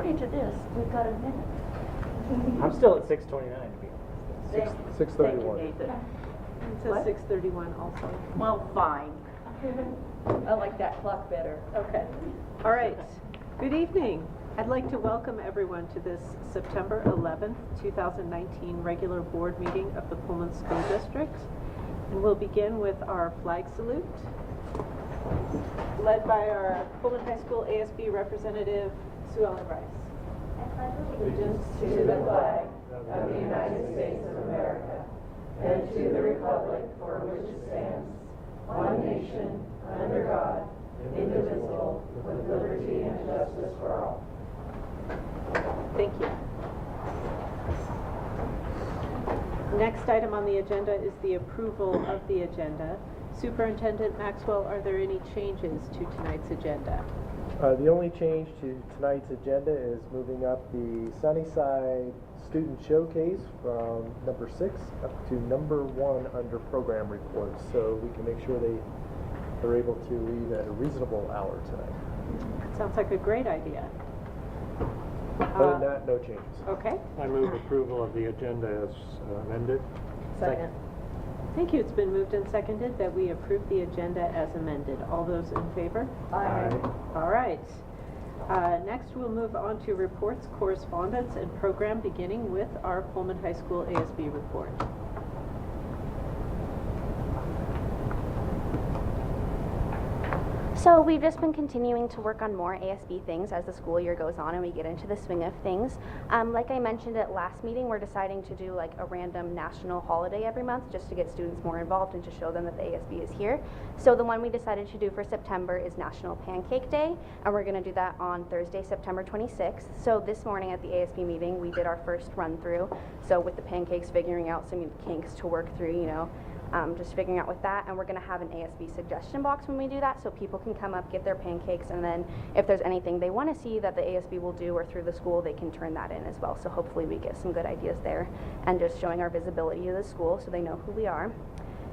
according to this, we've got a minute. I'm still at 6:29 to be honest. 6:31. Thank you, Nathan. It says What? 6:31 also. Well, fine. I like that clock better. Okay. All right. Good evening. I'd like to welcome everyone to this September 11th, 2019 regular board meeting of the Pullman School District. And we'll begin with our flag salute, led by our Pullman High School ASB representative, Sue Ellen Rice. Allegiance to the flag of the United States of America and to the republic for which it stands, one nation, under God, indivisible, with liberty and justice for all. Thank you. Next item on the agenda is the approval of the agenda. Superintendent Maxwell, are there any changes to tonight's agenda? The only change to tonight's agenda is moving up the Sunnyside Student Showcase from number 6 up to number 1 under program reports, so we can make sure they're able to leave at a reasonable hour tonight. Sounds like a great idea. Other than that, no changes. Okay. I move approval of the agenda as amended. Second. Thank you. It's been moved and seconded that we approve the agenda as amended. All those in favor? Aye. All right. Next, we'll move on to reports, correspondence, and program, beginning with our Pullman High School ASB report. So we've just been continuing to work on more ASB things as the school year goes on and we get into the swing of things. Like I mentioned at last meeting, we're deciding to do like a random national holiday every month just to get students more involved and to show them that the ASB is here. So the one we decided to do for September is National Pancake Day, and we're going to do that on Thursday, September 26th. So this morning at the ASB meeting, we did our first run through. So with the pancakes, figuring out some kinks to work through, you know. Just figuring out with that, and we're going to have an ASB suggestion box when we do that, so people can come up, get their pancakes, and then if there's anything they want to see that the ASB will do or through the school, they can turn that in as well. So hopefully we get some good ideas there, and just showing our visibility to the school so they know who we are.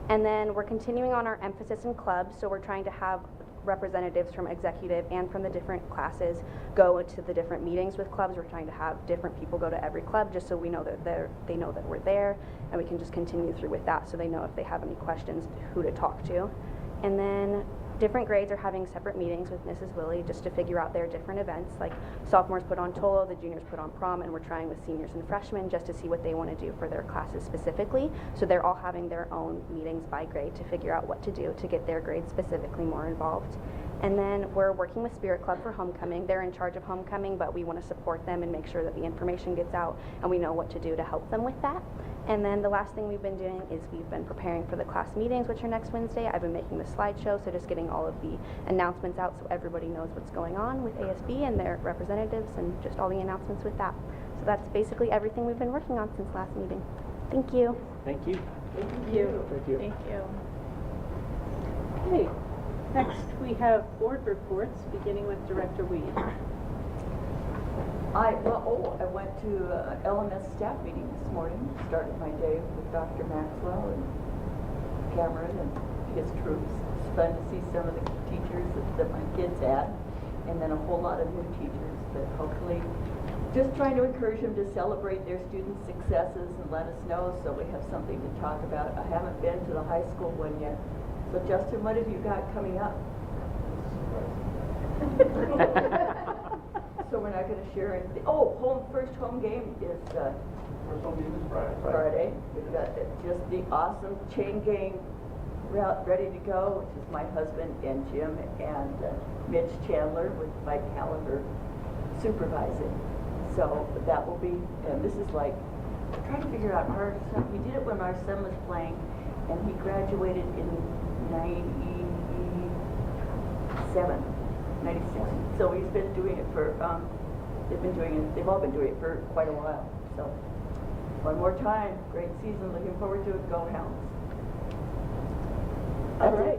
And then we're continuing on our emphasis in clubs, so we're trying to have representatives from executive and from the different classes go to the different meetings with clubs. We're trying to have different people go to every club just so we know that they know that we're there, and we can just continue through with that so they know if they have any questions who to talk to. And then different grades are having separate meetings with Mrs. Willie just to figure out their different events. Like sophomores put on Tolo, the juniors put on prom, and we're trying with seniors and freshmen just to see what they want to do for their classes specifically. So they're all having their own meetings by grade to figure out what to do to get their grades specifically more involved. And then we're working with Spirit Club for homecoming. They're in charge of homecoming, but we want to support them and make sure that the information gets out and we know what to do to help them with that. And then the last thing we've been doing is we've been preparing for the class meetings, which are next Wednesday. I've been making the slideshow, so just getting all of the announcements out so everybody knows what's going on with ASB and their representatives and just all the announcements with that. So that's basically everything we've been working on since last meeting. Thank you. Thank you. Thank you. Thank you. Thank you. Okay. Next, we have board reports, beginning with Director Weed. I went to LMS staff meeting this morning. Started my day with Dr. Maxwell and Cameron and his troops. It's fun to see some of the teachers that my kids had, and then a whole lot of new teachers. But hopefully, just trying to encourage them to celebrate their students' successes and let us know so we have something to talk about. I haven't been to the high school one yet. So Justin, what have you got coming up? So we're not going to share anything. Oh, first home game is Friday. We've got just the awesome chain gang route ready to go, which is my husband and Jim and Mitch Chandler with Mike Callender supervising. So that will be, and this is like, I'm trying to figure out our son. We did it when our son was playing, and he graduated in 97. 96. So he's been doing it for, they've all been doing it for quite a while. So one more time, great season, looking forward to it. Go Hounds. All right.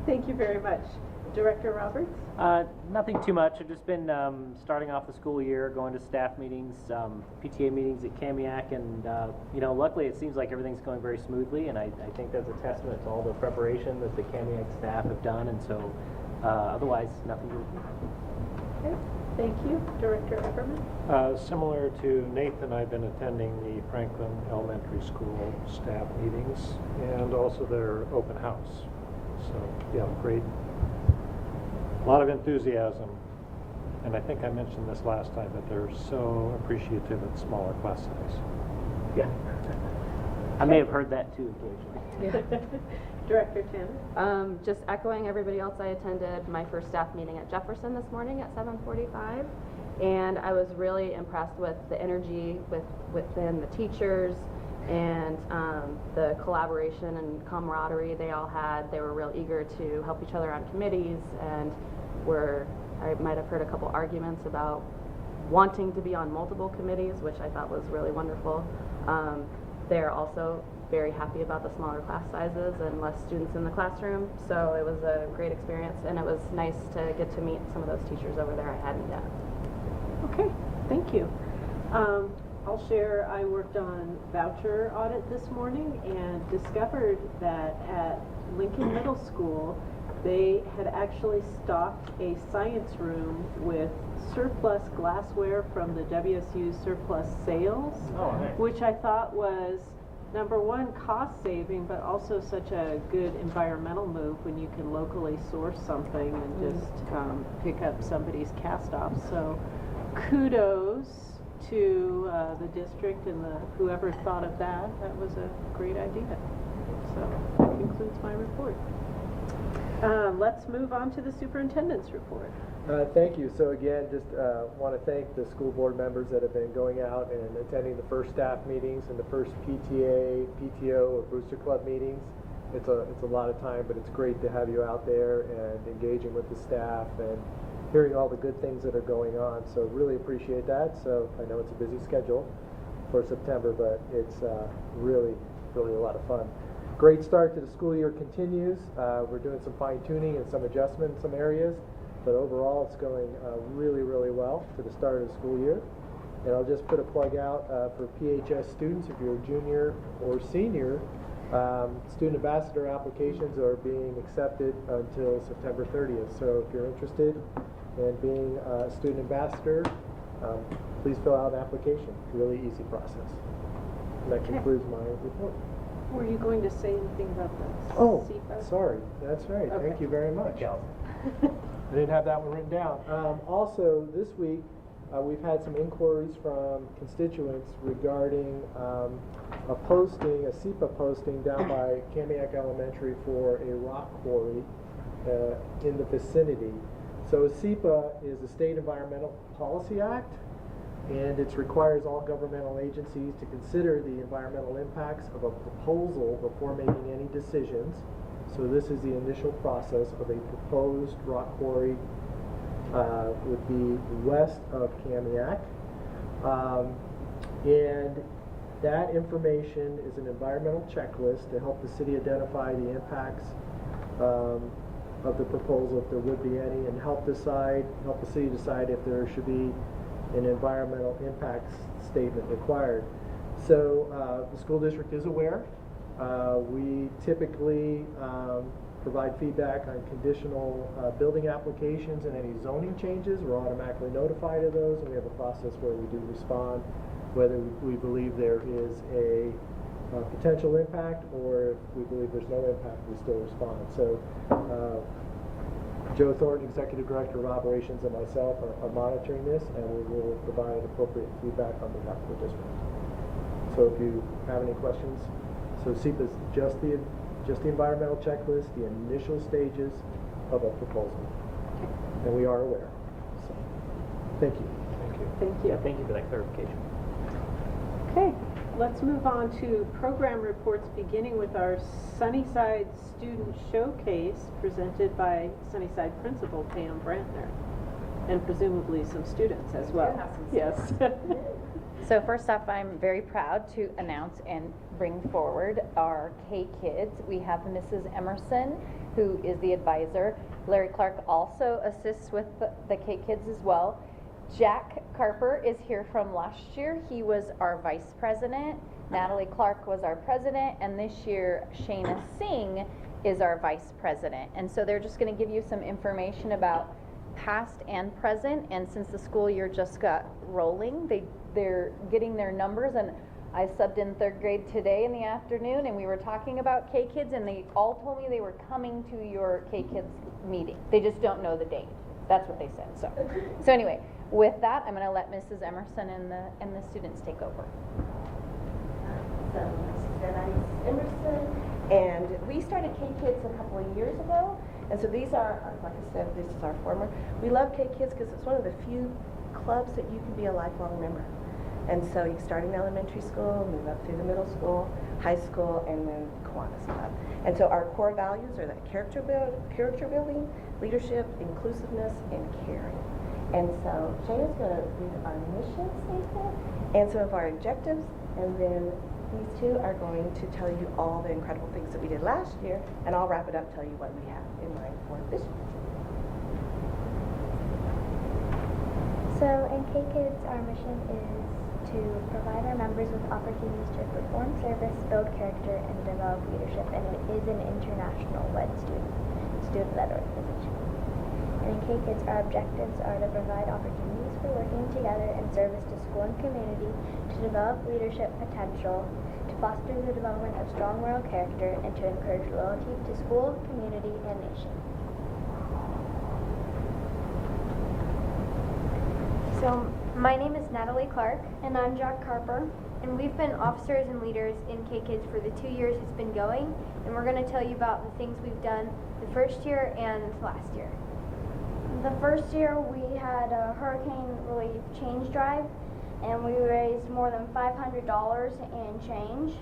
Thank you very much. Director Roberts? Nothing too much. I've just been starting off the school year, going to staff meetings, PTA meetings at Kamiak, and luckily it seems like everything's going very smoothly, and I think that's a testament to all the preparation that the Kamiak staff have done, and so otherwise nothing to report. Okay. Thank you. Director Everman? Similar to Nathan, I've been attending the Franklin Elementary School staff meetings and also their open house. So, yeah, great. A lot of enthusiasm. And I think I mentioned this last time, but they're so appreciative of smaller class size. Yeah. I may have heard that too occasionally. Director Tanner? Just echoing everybody else, I attended my first staff meeting at Jefferson this morning at 7:45, and I was really impressed with the energy within the teachers and the collaboration and camaraderie they all had. They were real eager to help each other on committees, and I might have heard a couple arguments about wanting to be on multiple committees, which I thought was really wonderful. They're also very happy about the smaller class sizes and less students in the classroom, so it was a great experience, and it was nice to get to meet some of those teachers over there I hadn't yet. Okay, thank you. I'll share, I worked on voucher audit this morning and discovered that at Lincoln Middle School, they had actually stocked a science room with surplus glassware from the WSU surplus sales, which I thought was, number one, cost saving, but also such a good environmental move when you can locally source something and just pick up somebody's cast off. So kudos to the district and whoever thought of that. That was a great idea. So that concludes my report. Let's move on to the superintendent's report. Thank you. So again, just want to thank the school board members that have been going out and attending the first staff meetings and the first PTA, PTO, or Booster Club meetings. It's a lot of time, but it's great to have you out there and engaging with the staff and hearing all the good things that are going on. So really appreciate that. So I know it's a busy schedule for September, but it's really a lot of fun. Great start to the school year continues. We're doing some fine tuning and some adjustment in some areas, but overall it's going really well for the start of the school year. And I'll just put a plug out for PHS students. If you're a junior or senior, student ambassador applications are being accepted until September 30th. So if you're interested in being a student ambassador, please fill out an application. Really easy process. And that concludes my report. Were you going to say anything about the Oh, SEPA? sorry. That's right. Okay. Thank you very much. I didn't have that one written down. Also, this week, we've had some inquiries from constituents regarding a SEPA posting down by Kamiak Elementary for a rock quarry in the vicinity. So SEPA is the State Environmental Policy Act, and it requires all governmental agencies to consider the environmental impacts of a proposal before making any decisions. So this is the initial process of a proposed rock quarry would be west of Kamiak. And that information is an environmental checklist to help the city identify the impacts of the proposal, if there would be any, and help the city decide if there should be an environmental impact statement required. So the school district is aware. We typically provide feedback on conditional building applications and any zoning changes. We're automatically notified of those, and we have a process where we do respond, whether we believe there is a potential impact or if we believe there's no impact, we still respond. So Joe Thornton, Executive Director of Operations, and myself are monitoring this, and we will provide appropriate feedback on behalf of the district. So if you have any questions, so SEPA is just the environmental checklist, the initial stages of a proposal, and we are aware. So, thank you. Thank you. Yeah, thank you for that clarification. Okay, let's move on to program reports, beginning with our Sunnyside Student Showcase presented by Sunnyside Principal Pam Brantner, and presumably some students as well. Yes. So first off, I'm very proud to announce and bring forward our K-Kids. We have Mrs. Emerson, who is the advisor. Larry Clark also assists with the K-Kids as well. Jack Carper is here from last year. He was our vice president. Natalie Clark was our president, and this year Shayna Singh is our vice president. And so they're just going to give you some information about past and present, and since the school year just got rolling, they're getting their numbers, and I subbed in 3rd grade today in the afternoon, and we were talking about K-Kids, and they all told me they were coming to your K-Kids meeting. They just don't know the date. That's what they said. So anyway, with that, I'm going to let Mrs. Emerson and the students take over. So, Mrs. Emerson, and we started K-Kids a couple of years ago, and so these are, like I said, this is our former. We love K-Kids because it's one of the few clubs that you can be a lifelong member. And so you start in elementary school, move up through the middle school, high school, and then Kiwanis Club. And so our core values are that character building, leadership, inclusiveness, and caring. And so Shayna's going to read our mission statement and some of our objectives, and then these two are going to tell you all the incredible things that we did last year, and I'll wrap it up, tell you what we have in mind for this year. So in K-Kids, our mission is to provide our members with opportunities to perform service, build character, and develop leadership, and it is an international-led student-led organization. And in K-Kids, our objectives are to provide opportunities for working together in service to school and community, to develop leadership potential, to foster the development of strong moral character, and to encourage loyalty to school, community, and nation. So, my name is Natalie Clark. And I'm Jack Carper. And we've been officers and leaders in K-Kids for the 2 years it's been going. And we're going to tell you about the things we've done the first year and last year. The first year we had a hurricane relief change drive, and we raised more than $500 in change,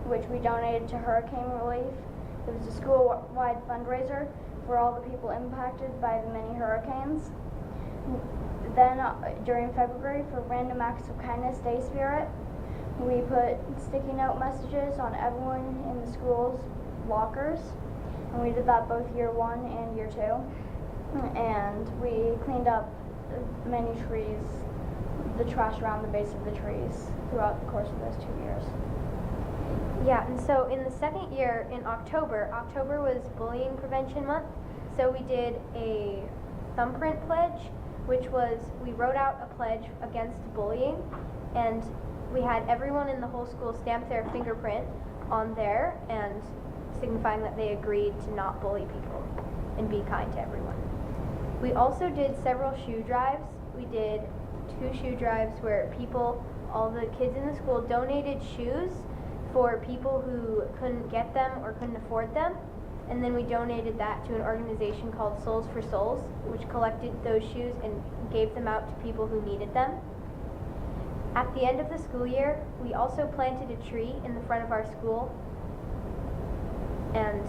which we donated to hurricane relief. It was a school-wide fundraiser for all the people impacted by the many hurricanes. Then during February, for Random Acts of Kindness Day Spirit, we put sticky note messages on everyone in the school's lockers, and we did that both year 1 and year 2. And we cleaned up many trees, the trash around the base of the trees throughout the course of those 2 years. Yeah, and so in the second year, in October was Bullying Prevention Month, so we did a thumbprint pledge, which was, we wrote out a pledge against bullying, and we had everyone in the whole school stamp their fingerprint on there, and signifying that they agreed to not bully people and be kind to everyone. We also did several shoe drives. We did 2 shoe drives where all the kids in the school donated shoes for people who couldn't get them or couldn't afford them. And then we donated that to an organization called Souls for Souls, which collected those shoes and gave them out to people who needed them. At the end of the school year, we also planted a tree in the front of our school, and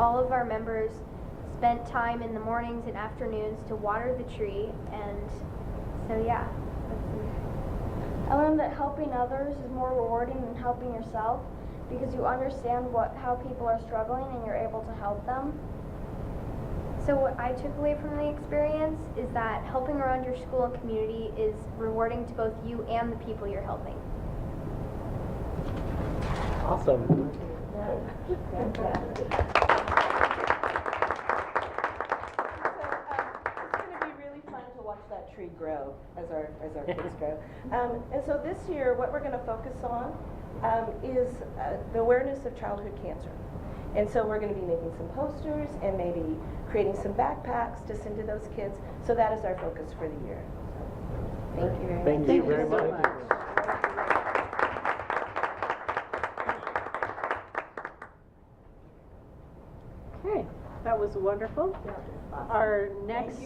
all of our members spent time in the mornings and afternoons to water the tree, and so yeah. I learned that helping others is more rewarding than helping yourself, because you understand how people are struggling and you're able to help them. So what I took away from the experience is that helping around your school and community is rewarding to both you and the people you're helping. Awesome. That tree grow as our kids grow. And so this year, what we're going to focus on is the awareness of childhood cancer. And so we're going to be making some posters and maybe creating some backpacks to send to those kids. So that is our focus for the year. Thank you very much. Thank you very much. Okay, that was wonderful. Our next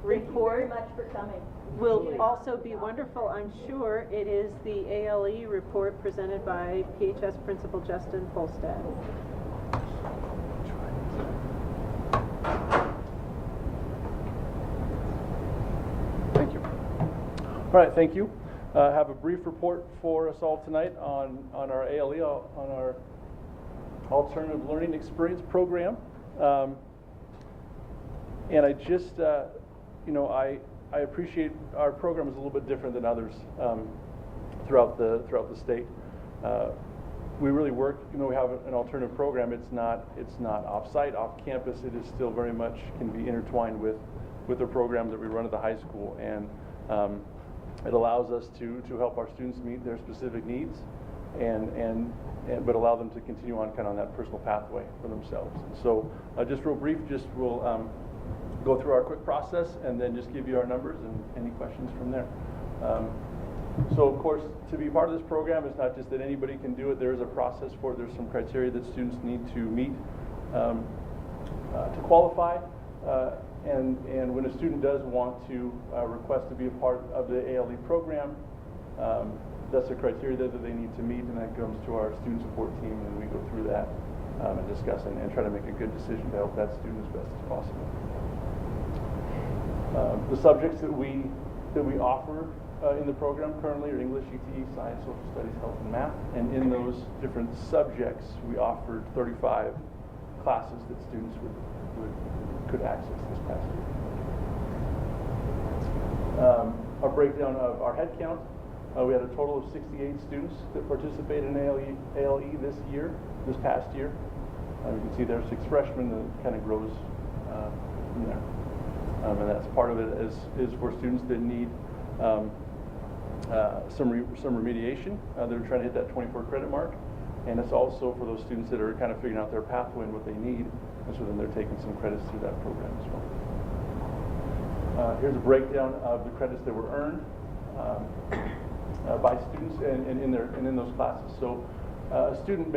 report will also be wonderful, I'm sure. It is the ALE report presented by PHS Principal Justin Polstad. Thank you. All right, thank you. I have a brief report for us all tonight on our ALE, on our Alternative Learning Experience program. And I just, I appreciate our program is a little bit different than others throughout the state. we really work, we have an alternative program. It's not off-site, off-campus. It is still very much can be intertwined with the programs that we run at the high school, and it allows us to help our students meet their specific needs, but allow them to continue on kind of on that personal pathway for themselves. So just real brief, we'll go through our quick process and then just give you our numbers and any questions from there. So of course, to be part of this program, it's not just that anybody can do it. There is a process for it. There's some criteria that students need to meet to qualify. And when a student does want to request to be a part of the ALE program, that's the criteria that they need to meet, and that comes to our student support team, and we go through that and discuss and try to make a good decision to help that student as best as possible. The subjects that we offer in the program currently are English, ETE, Science, Social Studies, Health, and Math. And in those different subjects, we offered 35 classes that students could access this past year. Our breakdown of our head count, we had a total of 68 students that participated in ALE this past year. You can see there are 6 freshmen, and it kind of grows from there. And that's part of it is for students that need some remediation. They're trying to hit that 24 credit mark. And it's also for those students that are kind of figuring out their pathway and what they need. And so then they're taking some credits through that program as well. Here's a breakdown of the credits that were earned by students and in those classes. So students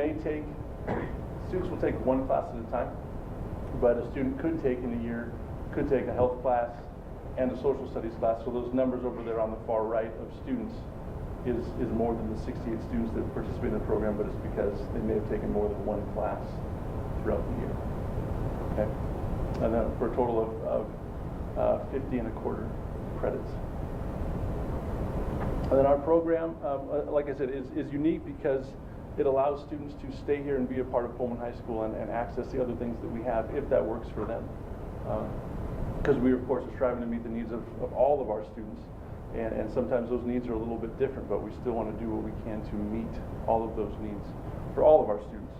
will take one class at a time, but a student could take in a year, could take a health class and a social studies class. So those numbers over there on the far right of students is more than the 68 students that participate in the program, but it's because they may have taken more than one class throughout the year. Okay, and then for a total of 50 and a quarter credits. And then our program, like I said, is unique because it allows students to stay here and be a part of Pullman High School and access the other things that we have if that works for them. Because we, of course, are striving to meet the needs of all of our students. And sometimes those needs are a little bit different, but we still want to do what we can to meet all of those needs for all of our students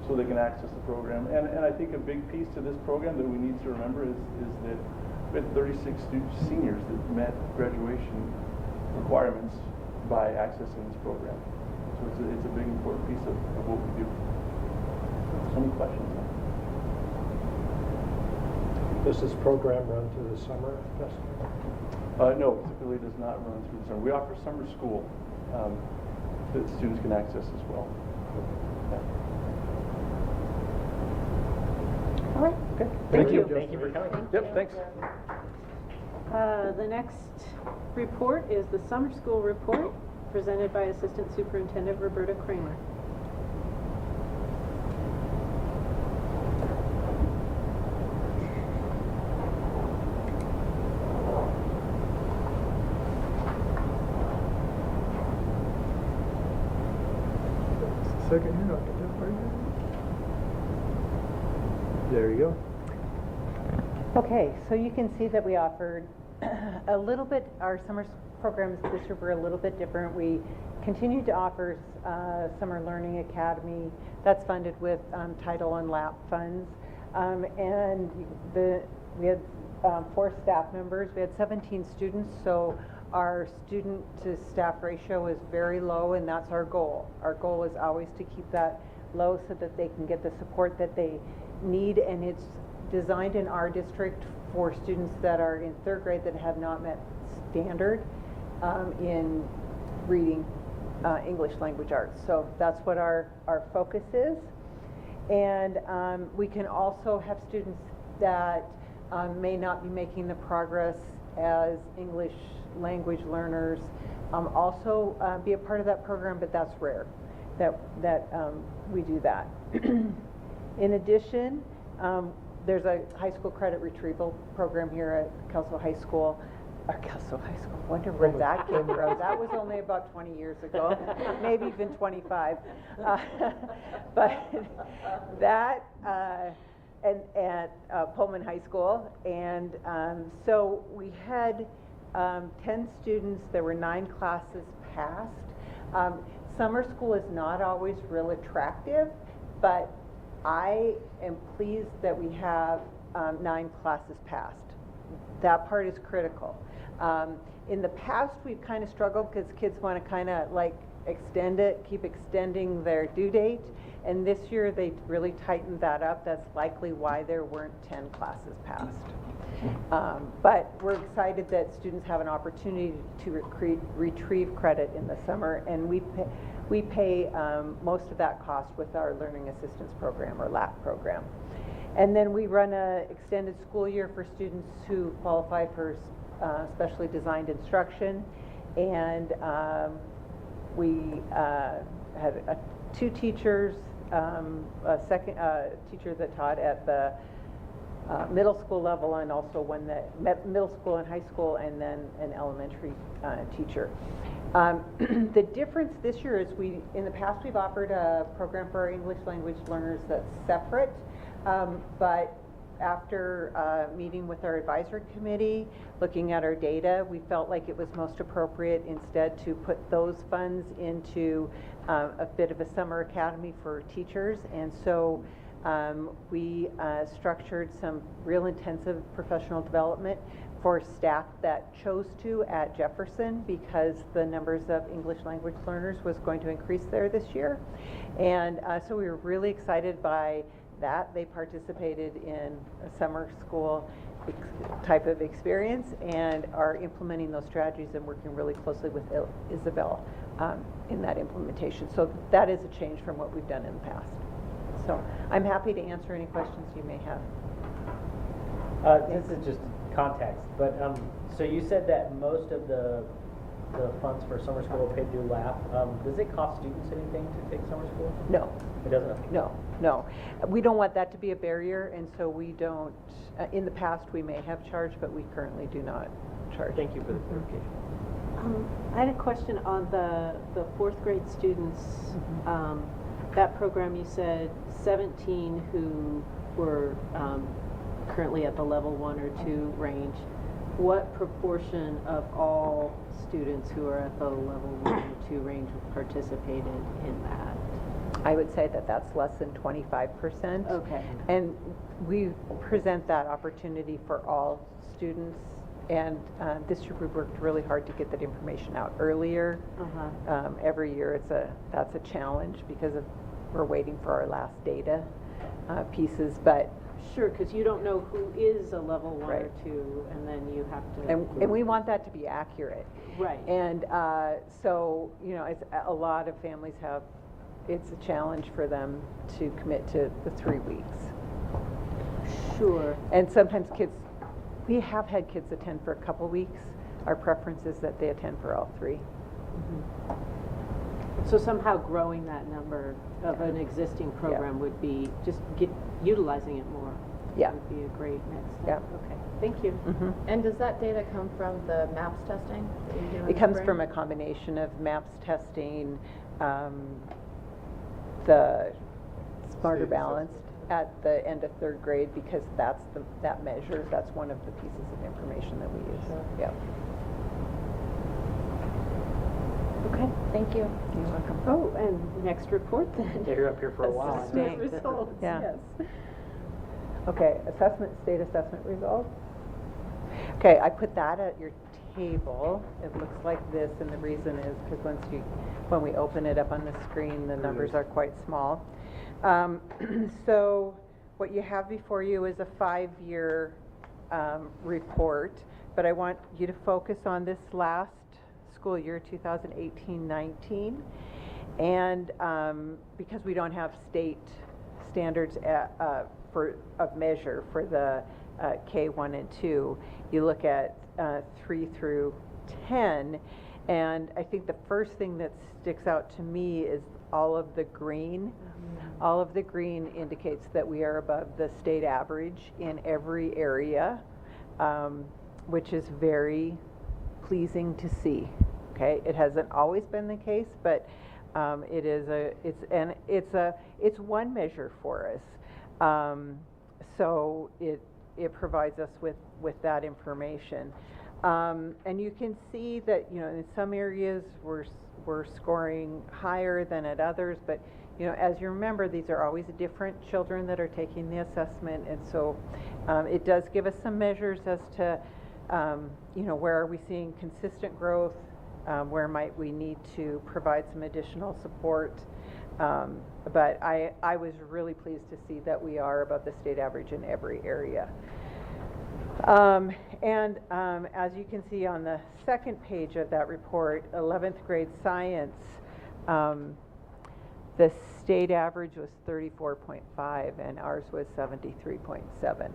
so they can access the program. And I think a big piece to this program that we need to remember is that we had 36 seniors that met graduation requirements by accessing this program. So it's a big important piece of what we do. Any questions? Does this program run through the summer, Justin? No, it typically does not run through the summer. We offer summer school that students can access as well. Yeah. All right. Okay. Thank you. Thank you for coming. Yep, thanks. The next report is the summer school report presented by Assistant Superintendent Roberta Kramer. Second here, I'll get that for you. There you go. Okay, so you can see that we offered a little bit, our summer programs this year were a little bit different. We continued to offer Summer Learning Academy that's funded with Title and LAP funds. And we had 4 staff members. We had 17 students, so our student to staff ratio is very low, and that's our goal. Our goal is always to keep that low so that they can get the support that they need, and it's designed in our district for students that are in 3rd grade that have not met standard in reading English language arts. So that's what our focus is. And we can also have students that may not be making the progress as English language learners also be a part of that program, but that's rare that we do that. In addition, there's a high school credit retrieval program here at Kelso High School. Wonder where that came from. That was only about 20 years ago, maybe even 25. But that at Pullman High School, and so we had 10 students. There were 9 classes passed. Summer school is not always real attractive, but I am pleased that we have 9 classes passed. That part is critical. In the past, we've kind of struggled because kids want to kind of like extend it, keep extending their due date. And this year, they really tightened that up. That's likely why there weren't 10 classes passed. But we're excited that students have an opportunity to retrieve credit in the summer, and we pay most of that cost with our Learning Assistance Program, or LAP program. And then we run an extended school year for students who qualify for specially designed instruction, and we had 2 teachers, a second teacher that taught at the middle school level, and also one that middle school and high school, and then an elementary teacher. The difference this year is in the past we've offered a program for our English language learners that's separate, but after meeting with our advisory committee, looking at our data, we felt like it was most appropriate instead to put those funds into a bit of a summer academy for teachers. And so we structured some real intensive professional development for staff that chose to at Jefferson, because the numbers of English language learners was going to increase there this year. And so we were really excited by that. They participated in a summer school type of experience and are implementing those strategies and working really closely with Isabel in that implementation. So that is a change from what we've done in the past. So I'm happy to answer any questions you may have. This is just context, but so you said that most of the funds for summer school are paid through LAP. Does it cost students anything to take summer school? No. It doesn't? No. We don't want that to be a barrier, and so we don't, in the past we may have charged, but we currently do not charge. Thank you for the clarification. I had a question on the 4th grade students. That program, you said 17 who were currently at the level 1 or 2 range. What proportion of all students who are at the level 1 or 2 range participated in that? I would say that that's less than 25%. Okay. And we present that opportunity for all students. And this year we worked really hard to get that information out earlier. Every year that's a challenge because we're waiting for our last data pieces. But sure, because you don't know who is a level 1 right. or 2, and then you have to. And we want that to be accurate. Right. And so a lot of families have. It's a challenge for them to commit to the 3 weeks. Sure. And sometimes we have had kids attend for a couple weeks. Our preference is that they attend for all 3. So somehow growing that number of an existing program would be just utilizing it more. Yeah. Would be a great next step. Yeah. Okay. Thank you. And does that data come from the MAPS testing that you do in It the comes spring? from a combination of MAPS testing, the Smarter Balanced at the end of 3rd grade, because that measure, that's one of the pieces of information that we use. Yeah. Okay, thank you. You're welcome. Oh, and next report then. You're up here for a while. Assessment results. Yeah. Yes. Okay, state assessment results. Okay, I put that at your table. It looks like this, and the reason is because when we open it up on the screen, the numbers are quite small. So what you have before you is a 5-year report, but I want you to focus on this last school year, 2018-19, and because we don't have state standards of measure for the K1 and 2, you look at 3 through 10, and I think the first thing that sticks out to me is all of the green. All of the green indicates that we are above the state average in every area, which is very pleasing to see. Okay, it hasn't always been the case, but it's one measure for us. So it provides us with that information. And you can see that, you know, in some areas we're scoring higher than at others, but, you know, as you remember, these are always different children that are taking the assessment, and so it does give us some measures as to, you know, where are we seeing consistent growth, where might we need to provide some additional support. But I was really pleased to see that we are above the state average in every area. As you can see on the second page of that report, 11th grade science, the state average was 34.5 and ours was 73.7.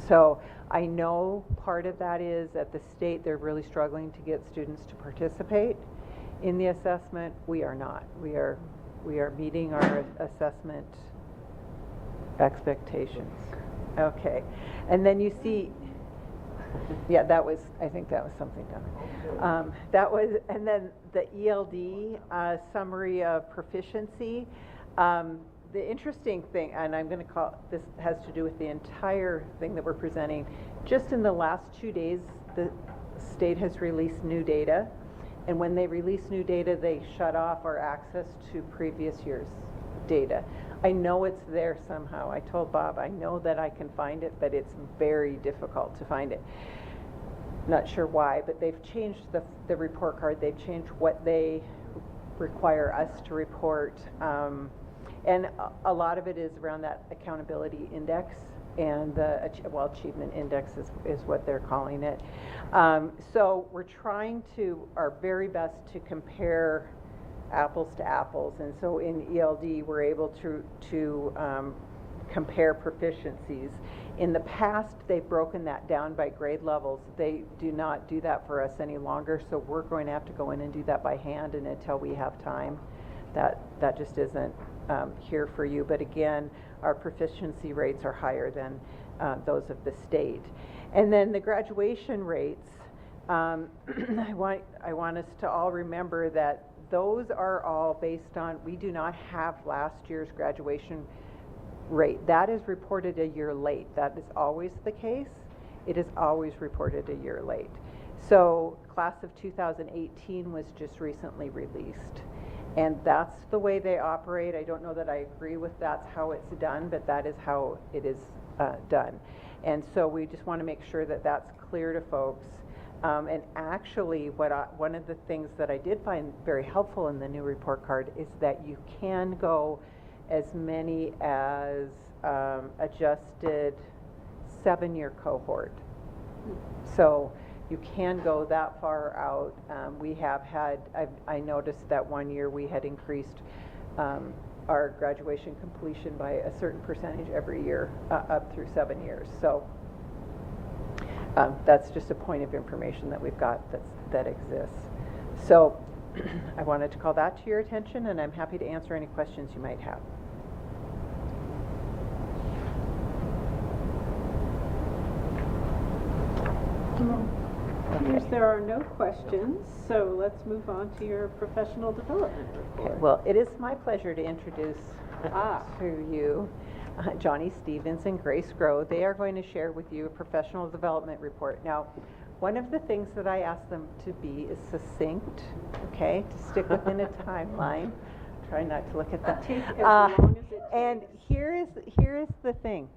So I know part of that is at the state they're really struggling to get students to participate in the assessment. We are not. We are meeting our assessment expectations. Okay, and then you see, yeah, I think that was something done. And then the ELD summary of proficiency. The interesting thing, and I'm going to call, this has to do with the entire thing that we're presenting, just in the last 2 days, the state has released new data, and when they release new data, they shut off our access to previous year's data. I know it's there somehow. I told Bob, I know that I can find it, but it's very difficult to find it. Not sure why, but they've changed the report card. They've changed what they require us to report. And a lot of it is around that accountability index and the achievement index is what they're calling it. So we're trying our very best to compare apples to apples, and so in ELD we're able to compare proficiencies. In the past they've broken that down by grade levels. They do not do that for us any longer, so we're going to have to go in and do that by hand, and until we have time, that just isn't here for you. But again, our proficiency rates are higher than those of the state. And then the graduation rates, I want us to all remember that those are all based on, we do not have last year's graduation rate. That is reported a year late. That is always the case. It is always reported a year late. So class of 2018 was just recently released. And that's the way they operate. I don't know that I agree with that's how it's done, but that is how it is done. And so we just want to make sure that that's clear to folks. And actually, one of the things that I did find very helpful in the new report card is that you can go as many as adjusted 7-year cohort. So you can go that far out. We have had, I noticed that one year we had increased our graduation completion by a certain percentage every year up through 7 years. So that's just a point of information that we've got that exists. So I wanted to call that to your attention, and I'm happy to answer any questions you might have. Appears there are no questions, so let's move on to your professional development report. Okay, well, it is my pleasure to introduce to you Johnny Stevens and Grace Grow. They are going to share with you a professional development report. Now, one of the things that I asked them to be is succinct, okay, to stick within a timeline. Try not to look at that. Take as long as it takes. And here is the thing.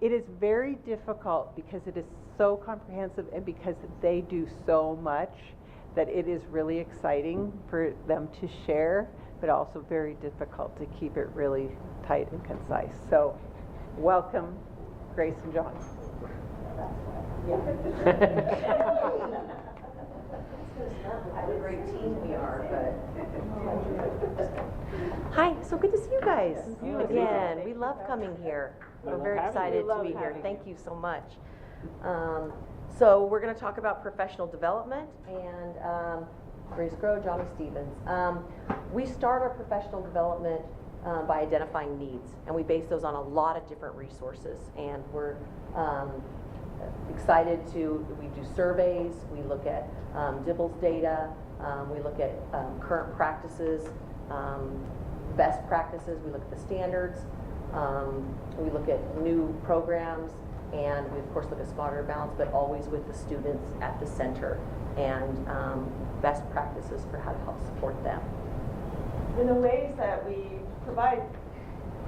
It is very difficult because it is so comprehensive and because they do so much that it is really exciting for them to share, but also very difficult to keep it really tight and concise. So welcome, Grace and John. What a great team we are, but... Hi, so good to see you guys again. We love coming here. We're very excited to be here. Thank you so much. So we're going to talk about professional development and Grace Grow, Johnny Stevens. We start our professional development by identifying needs, and we base those on a lot of different resources. And we're excited we do surveys, we look at Dibble's data, we look at current practices, best practices, we look at the standards, we look at new programs, and we of course look at smarter balance, but always with the students at the center, and best practices for how to help support them. In the ways that we provide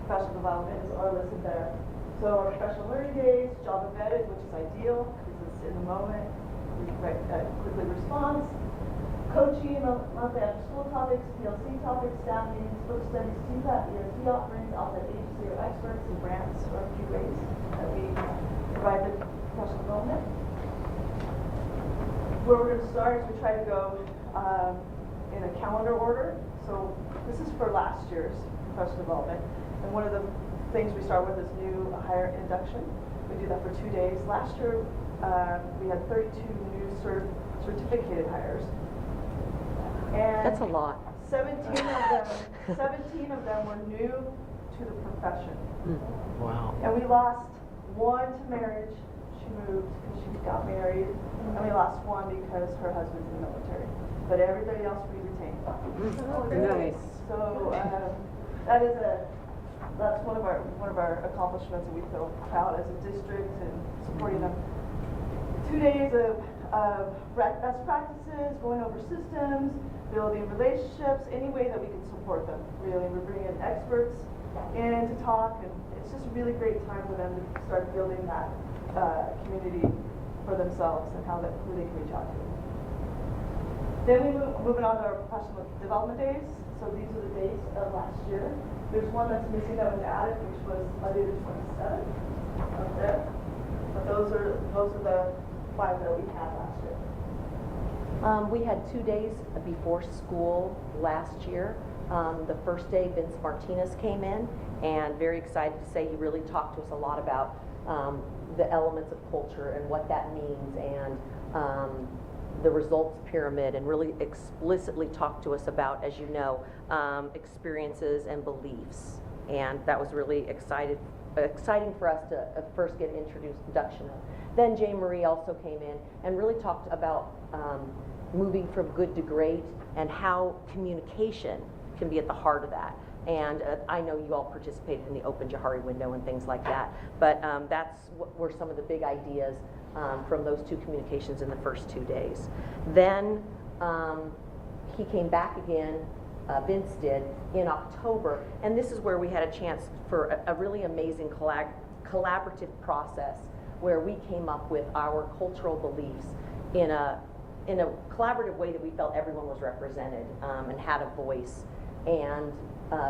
professional development are listed there. So our professional learning days, job embedded, which is ideal because it's in the moment, we quickly response. Coaching, monthly after school topics, PLC topics, staff meetings, book studies, TPAT, ESP offerings, outside agency or experts, and grants are a few ways that we provide the professional development. Where we're going to start is we try to go in a calendar order. So this is for last year's professional development. And one of the things we start with is new hire induction. We do that for 2 days. Last year, we had 32 new certificated hires. And That's a lot. 17 of them were new to the profession. Wow. And we lost one to marriage. She moved because she got married. And we lost one because her husband's in the military. But everybody else we retained. Nice. So that's one of our accomplishments, and we feel proud as a district and supporting them. 2 days of best practices, going over systems, building relationships, any way that we can support them. Really, we're bringing in experts in to talk, and it's just a really great time for them to start building that community for themselves and who they can reach out to. Then we moving on to our professional development days. So these are the dates of last year. There's one that's missing that was added, which was Monday the 27th up there. But those are the 5 that we had last year. We had 2 days before school last year. The first day, Vince Martinez came in, and very excited to say he really talked to us a lot about the elements of culture and what that means, and the results pyramid, and really explicitly talked to us about, as you know, experiences and beliefs. And that was really exciting for us to first get introduction of. Then Jay Marie also came in and really talked about moving from good to great, and how communication can be at the heart of that. And I know you all participated in the Open Johari window and things like that, but that's what were some of the big ideas from those 2 communications in the first 2 days. Then he came back again, Vince did, in October, and this is where we had a chance for a really amazing collaborative process where we came up with our cultural beliefs in a collaborative way that we felt everyone was represented and had a voice, and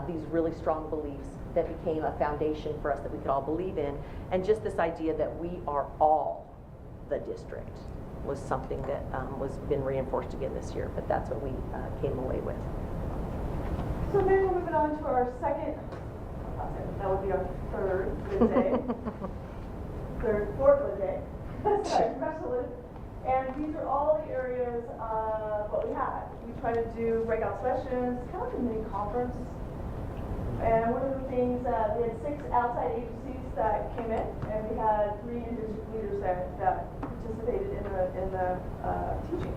these really strong beliefs that became a foundation for us that we could all believe in, and just this idea that we are all the district was something that was been reinforced again this year, but that's what we came away with. So then we're moving on to our that would be our third good day. Fourth good day. Sorry, special. And these are all the areas of what we had. We try to do breakout sessions, kind of like a mini conference. And one of the things, we had 6 outside agencies that came in, and we had 3 in-district leaders that participated in the teaching.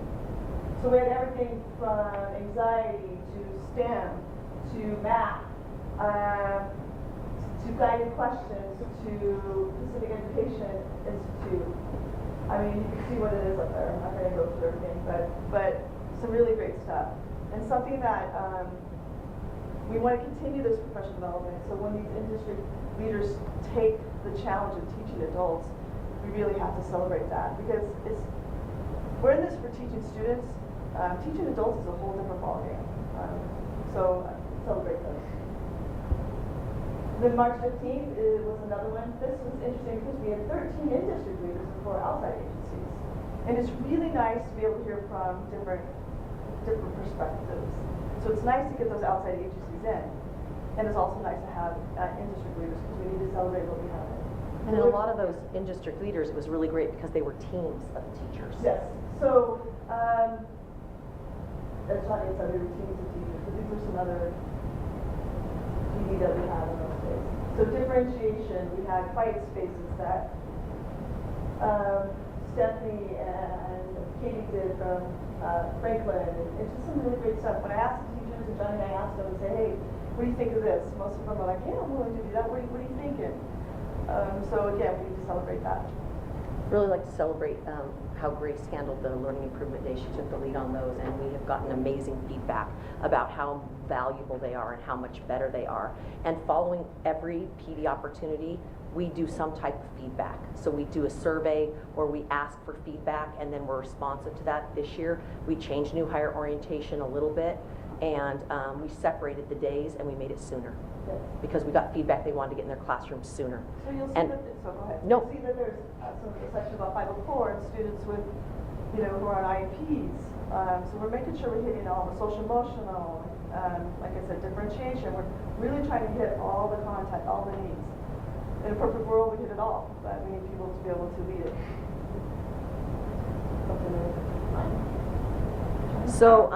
So we had everything from anxiety to STEM to math, to guided questions to Pacific Education Institute. I mean, you can see what it is up there. I'm not going to go through everything, but some really great stuff. And something that we want to continue this professional development. So when these in-district leaders take the challenge of teaching adults, we really have to celebrate that, because we're in this for teaching students. Teaching adults is a whole different ballgame. So celebrate those. Then March 15th was another one. This was interesting because we had 13 in-district leaders and 4 outside agencies. And it's really nice to be able to hear from different perspectives. So it's nice to get those outside agencies in. And it's also nice to have in-district leaders, because we need to celebrate what we have. And in a lot of those in-district leaders, it was really great because they were teams of teachers. Yes. So, that's not it's other teams of teachers, but these are some other PD that we have in those days. So differentiation, we had quiet spaces that Stephanie and Katie did from Franklin, and it's just some really great stuff. When I asked the teachers, and Johnny and I asked them and say, hey, what do you think of this? Most of them are like, yeah, I'm willing to do that. What are you thinking? So again, we need to celebrate that. Really like to celebrate how Grace handled the Learning Improvement Day. She took the lead on those, and we have gotten amazing feedback about how valuable they are and how much better they are. And following every PD opportunity, we do some type of feedback. So we do a survey or we ask for feedback, and then we're responsive to that. This year, we changed new hire orientation a little bit, and we separated the days and we made it sooner because we got feedback they wanted to get in their classrooms sooner. So you'll see And- that, so go ahead. No. You'll see that there's some of the section about 504 and students with, who are on IEPs. So we're making sure we're hitting all the social emotional, like I said, differentiation. We're really trying to hit all the content, all the needs. In a perfect world, we hit it all, but we need people to be able to lead it. So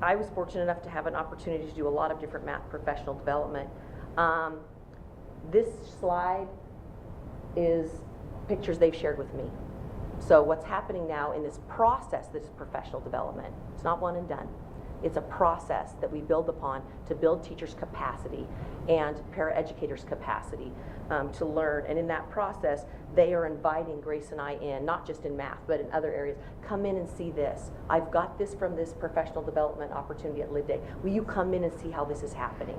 I was fortunate enough to have an opportunity to do a lot of different math professional development. This slide is pictures they've shared with me. So what's happening now in this process, this professional development, it's not one and done. It's a process that we build upon to build teachers' capacity and paraeducators' capacity to learn. And in that process, they are inviting Grace and I in, not just in math, but in other areas. Come in and see this. I've got this from this professional development opportunity at Lid Day. Will you come in and see how this is happening?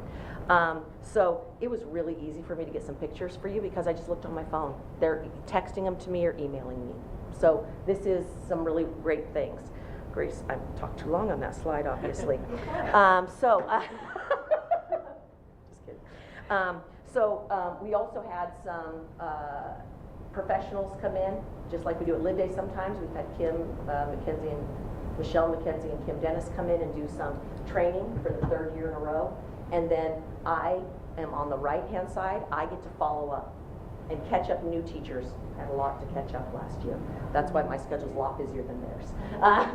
So it was really easy for me to get some pictures for you because I just looked on my phone. They're texting them to me or emailing me. So this is some really great things. Grace, I talked too long on that slide, obviously. Just kidding. We also had some professionals come in, just like we do at Lid Day sometimes. We've had Michelle McKenzie and Kim Dennis come in and do some training for the 3rd year in a row. And then I am on the right-hand side. I get to follow up and catch up new teachers. Had a lot to catch up last year. That's why my schedule's a lot busier than theirs.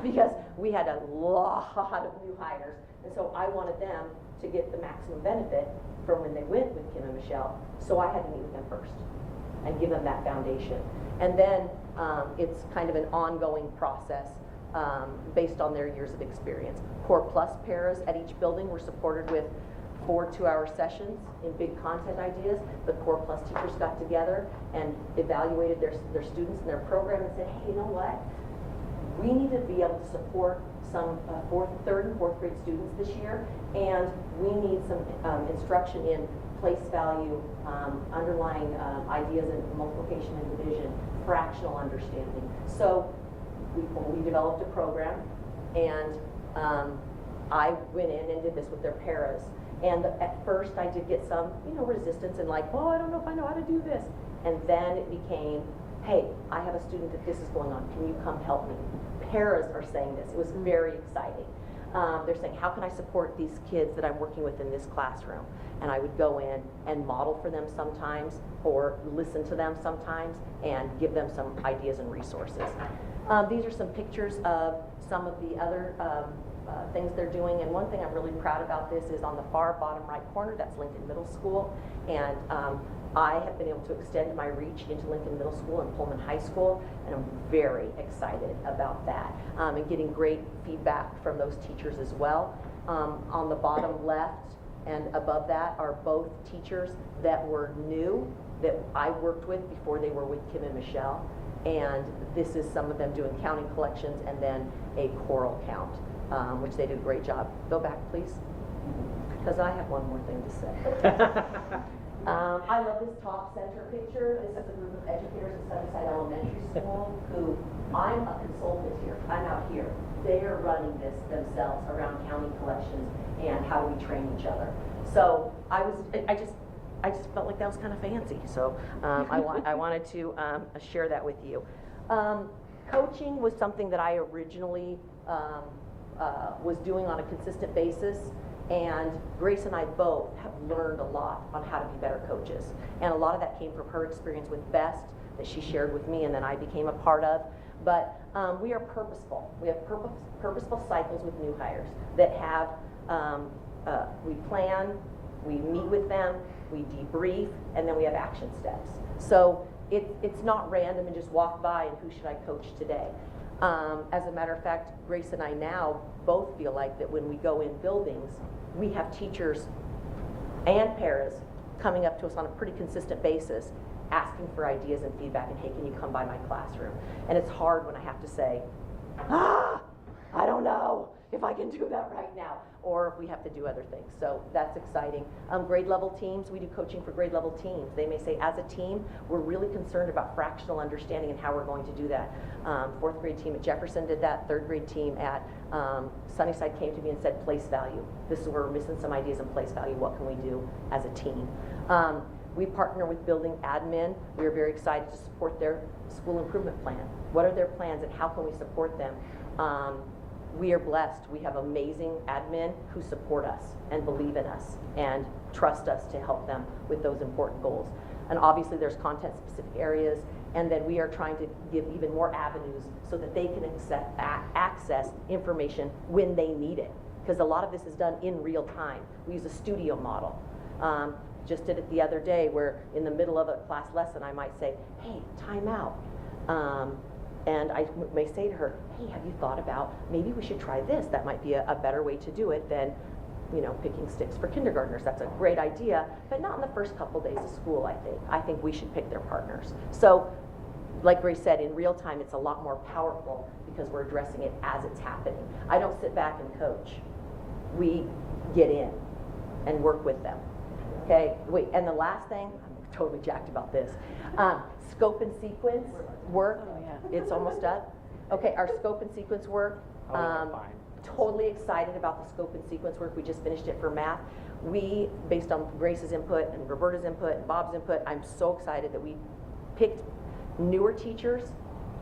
Because we had a lot of new hires. And so I wanted them to get the maximum benefit from when they went with Kim and Michelle. So I had to meet with them first and give them that foundation. And then it's kind of an ongoing process based on their years of experience. Core Plus paras at each building were supported with 4 2-hour sessions in big content ideas. The Core Plus teachers got together and evaluated their students and their program and said, hey, you know what? We need to be able to support some 3rd and 4th grade students this year, and we need some instruction in place value, underlying ideas in multiplication and division, fractional understanding. So we developed a program, and I went in and did this with their paras. And at first I did get some, resistance and like, oh, I don't know if I know how to do this. And then it became, hey, I have a student that this is going on. Can you come help me? Paras are saying this. It was very exciting. They're saying, how can I support these kids that I'm working with in this classroom? And I would go in and model for them sometimes, or listen to them sometimes, and give them some ideas and resources. These are some pictures of some of the other things they're doing, and one thing I'm really proud about this is on the far bottom right corner, that's Lincoln Middle School, and I have been able to extend my reach into Lincoln Middle School and Pullman High School, and I'm very excited about that, and getting great feedback from those teachers as well. On the bottom left and above that are both teachers that were new, that I worked with before they were with Kim and Michelle, and this is some of them doing counting collections and then a choral count, which they did a great job. Go back, please, because I have one more thing to say. I love this top center picture. This is a group of educators at Sunnyside Elementary School who, I'm a consultant here. I'm out here. They are running this themselves around counting collections and how do we train each other. So I just felt like that was kind of fancy. So I wanted to share that with you. Coaching was something that I originally was doing on a consistent basis, and Grace and I both have learned a lot on how to be better coaches, and a lot of that came from her experience with BEST that she shared with me and then I became a part of. But we are purposeful. We have purposeful cycles with new hires that have, we plan, we meet with them, we debrief, and then we have action steps. So it's not random and just walk by and who should I coach today. As a matter of fact, Grace and I now both feel like that when we go in buildings, we have teachers and paras coming up to us on a pretty consistent basis asking for ideas and feedback, and hey, can you come by my classroom? And it's hard when I have to say, I don't know if I can do that right now, or if we have to do other things. So that's exciting. Grade level teams, we do coaching for grade level teams. They may say, as a team, we're really concerned about fractional understanding and how we're going to do that. Fourth grade team at Jefferson did that. Third grade team at Sunnyside came to me and said, place value. This is where we're missing some ideas in place value. What can we do as a team? We partner with building admin. We are very excited to support their school improvement plan. What are their plans and how can we support them? We are blessed. We have amazing admin who support us and believe in us and trust us to help them with those important goals. And obviously there's content specific areas, and then we are trying to give even more avenues so that they can access information when they need it. Because a lot of this is done in real time. We use a studio model. Just did it the other day where in the middle of a class lesson I might say, hey, time out. And I may say to her, hey, have you thought about maybe we should try this? That might be a better way to do it than, you know, picking sticks for kindergartners. That's a great idea, but not in the first couple days of school, I think. I think we should pick their partners. So, like Grace said, in real time, it's a lot more powerful because we're addressing it as it's happening. I don't sit back and coach. We get in and work with them. Okay, wait, and the last thing, I'm totally jacked about this. Scope and sequence work, it's almost done. Okay, our scope and sequence work, totally excited about the scope and sequence work. We just finished it for math. We, based on Grace's input and Roberta's input and Bob's input, I'm so excited that we picked newer teachers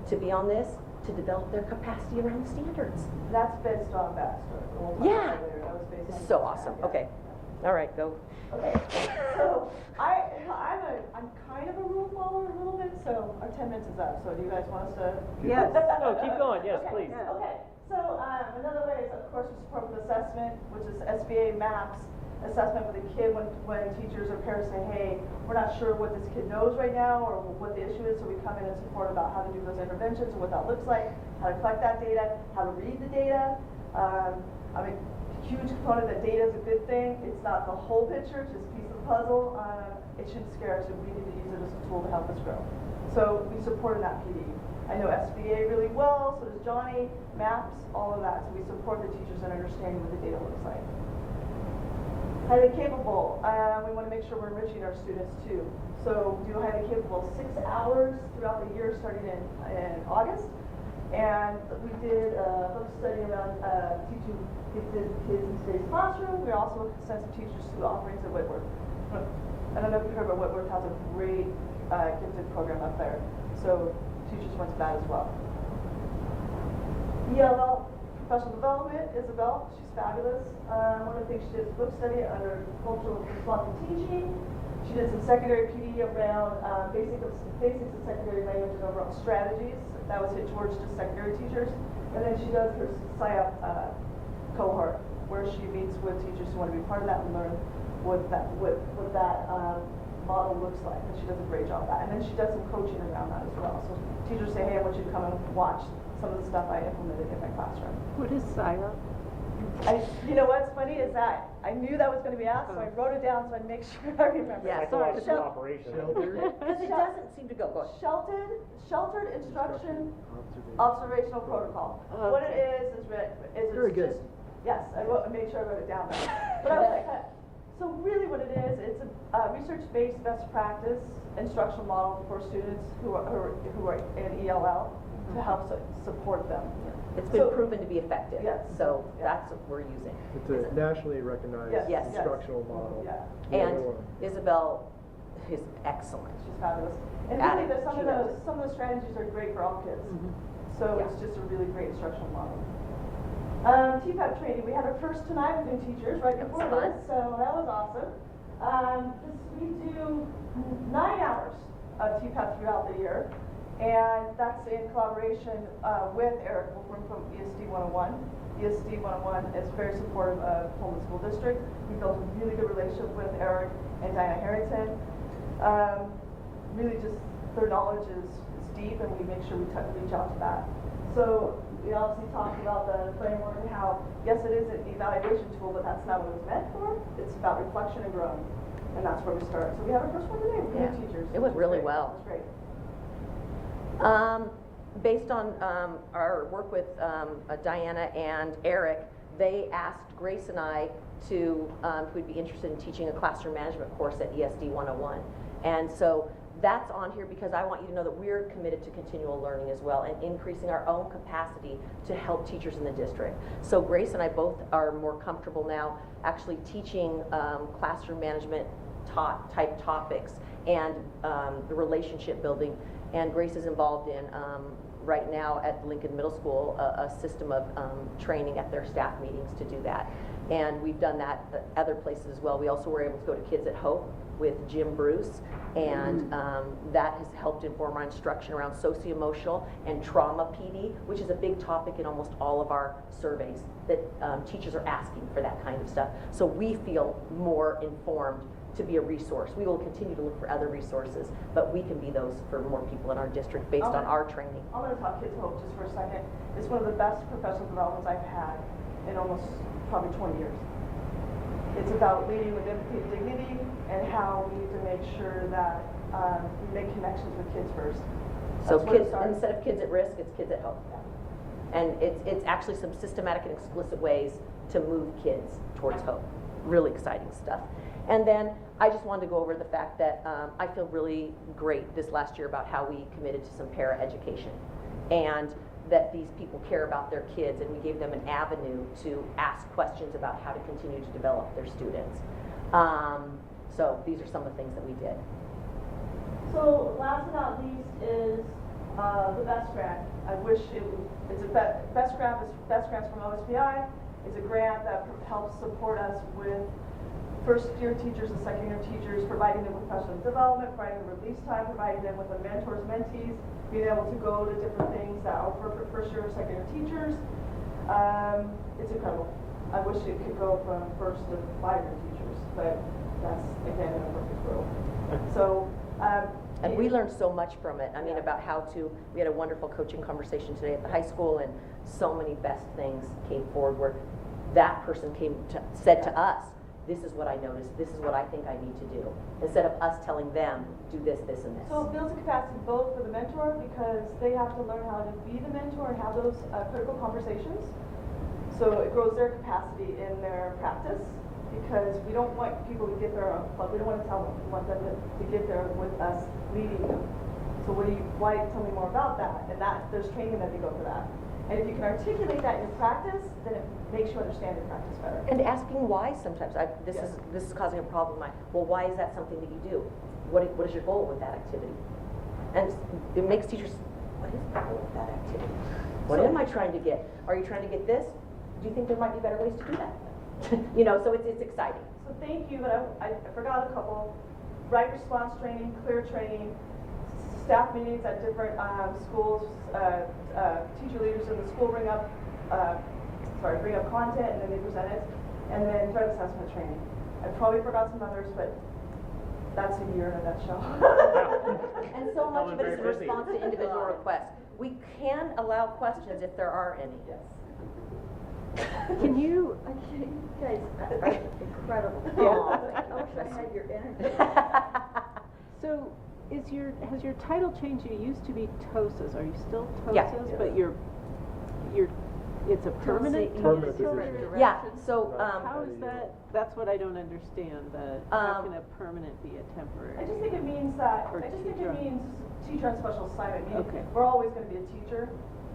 to be on this to develop their capacity around the standards. That's based on Baxter. Yeah, That was based on so awesome. yeah. Okay, all right, go. Okay, so I'm kind of a rule follower a little bit, so our 10 minutes is up, so do you guys want us to? Yes. No, keep going. Yes, Okay, please. Okay, so another way is, of course, we support with assessment, which is SBA MAPS assessment with a kid when teachers or parents say, hey, we're not sure what this kid knows right now or what the issue is, so we come in and support about how to do those interventions and what that looks like, how to collect that data, how to read the data. I'm a huge component that data is a good thing. It's not the whole picture, it's just a piece of the puzzle. It shouldn't scare us, and we need to use it as a tool to help us grow. So we support in that PD. I know SBA really well, so does Johnny, MAPS, all of that. So we support the teachers in understanding what the data looks like. Highly capable, we want to make sure we're enriching our students too. So we do highly capable 6 hours throughout the year starting in August. And we did a focus study around teaching gifted kids in today's classroom. We also sent some teachers to offerings at Whitworth. I don't know if you've heard, but Whitworth has a great gifted program up there. So teachers went to that as well. ELL, professional development, Isabel, she's fabulous. One of the things she did is book study under cultural responsive teaching. She did some secondary PD around basics of secondary language and overall strategies. That was hit towards just secondary teachers. And then she does her SIOP cohort, where she meets with teachers who want to be part of that and learn what that model looks like. And she does a great job of that. And then she does some coaching around that as well. So teachers say, hey, I want you to come and watch some of the stuff I implemented in my classroom. What is SIOP? You know what's funny is that I knew that was going to be asked, so I wrote it down so I make sure I remember. Yeah, Sorry, operation. because it doesn't seem to go. Go ahead. Sheltered instruction observational protocol. Okay. What it is Very good. just, yes, I made sure I wrote it down though. But I was like, so really what it is, it's a research-based best practice instructional model for students who are in ELL to help support them. It's been proven to be effective. Yes. So that's what we're using. It's a nationally recognized Yes. instructional model. Yeah. And Isabel is excellent. She's fabulous. And At really, it. some She of knows. those strategies are great for all kids. So Yeah. it's just a really great instructional model. TPAP training, we had our first tonight with new teachers right That was before fun. this, so that was awesome. We do 9 hours of TPAP throughout the year, and that's in collaboration with Eric from ESD 101. ESD 101 is very supportive of Pullman School District. We built a really good relationship with Eric and Diana Harrington. Really just their knowledge is deep, and we make sure we reach out to that. So we obviously talked about the framework and how, yes, it is an evaluation tool, but that's not what it was meant for. It's about reflection and growing. and that's where we start. So we have our first one today with Yeah. new teachers. It went which is really great. well. That's great. Based on our work with Diana and Eric, they asked Grace and I to, if we'd be interested in teaching a classroom management course at ESD 101. And so that's on here because I want you to know that we're committed to continual learning as well and increasing our own capacity to help teachers in the district. So Grace and I both are more comfortable now actually teaching classroom management type topics and the relationship building. And Grace is involved in, right now at Lincoln Middle School, a system of training at their staff meetings to do that. And we've done that at other places as well. We also were able to go to Kids at Hope with Jim Bruce, and that has helped inform our instruction around socio-emotional and trauma PD, which is a big topic in almost all of our surveys that teachers are asking for that kind of stuff. So we feel more informed to be a resource. We will continue to look for other resources, but we can be those for more people in our district based on our training. I'm going to talk Kids Hope just for a second. It's one of the best professional developments I've had in almost probably 20 years. It's about leading with empathy and dignity and how we need to make sure that we make connections with kids first. So That's where it kids, starts. instead of Kids at Risk, it's Kids at Hope. And it's actually some systematic and explicit ways to move kids towards hope. Really exciting stuff. And then I just wanted to go over the fact that I feel really great this last year about how we committed to some para-education and that these people care about their kids, and we gave them an avenue to ask questions about how to continue to develop their students. So these are some of the things that we did. So last but not least is the BEST grant. I wish it's a BEST grant. BEST grants from OSBI. It's a grant that helps support us with first-year teachers and second-year teachers, providing them with professional development, providing them release time, providing them with the mentors, mentees, being able to go to different things that are for first-year or second-year teachers. It's incredible. I wish it could go from first to 5-year teachers, but that's, again, in a perfect world. So, and we learned so much from it. I mean, about how to, we had a wonderful coaching conversation today at the high school, and so many best things came forward where that person said to us, this is what I noticed, this is what I think I need to do, instead of us telling them, do this, this, and this. So it builds a capacity both for the mentor, because they have to learn how to be the mentor and have those critical conversations. So it grows their capacity in their practice, because we don't want people to get there, but we don't want to tell them. We want them to get there with us leading them. So why tell me more about that? And there's training that they go for that. And if you can articulate that in your practice, then it makes you understand your practice better. And asking why sometimes. This is causing a problem. Well, why is that something that you do? What is your goal with that activity? And it makes teachers, what is the goal with that activity? What am I trying to get? Are you trying to get this? Do you think there might be better ways to do that? You know, so it's exciting. So thank you, but I forgot a couple. Right response training, clear training, staff meetings at different schools, teacher leaders in the school bring up content and then they present it, and then threat assessment training. I probably forgot some others, but that's a year in a nutshell. And so much of it is in response to individual requests. We can allow questions if there are any. Yes. Can you, You guys are incredible. Yeah. I wish I had your energy. so has your title changed? You used to be TOSAs. Are you still TOSAs? Yeah. But it's a permanent Permanent TOSA? position. Yeah, so, How is that? That's what I don't understand. How can a permanent be a temporary? I just think it means teacher on special assignment. Meaning Okay. we're always going to be a teacher.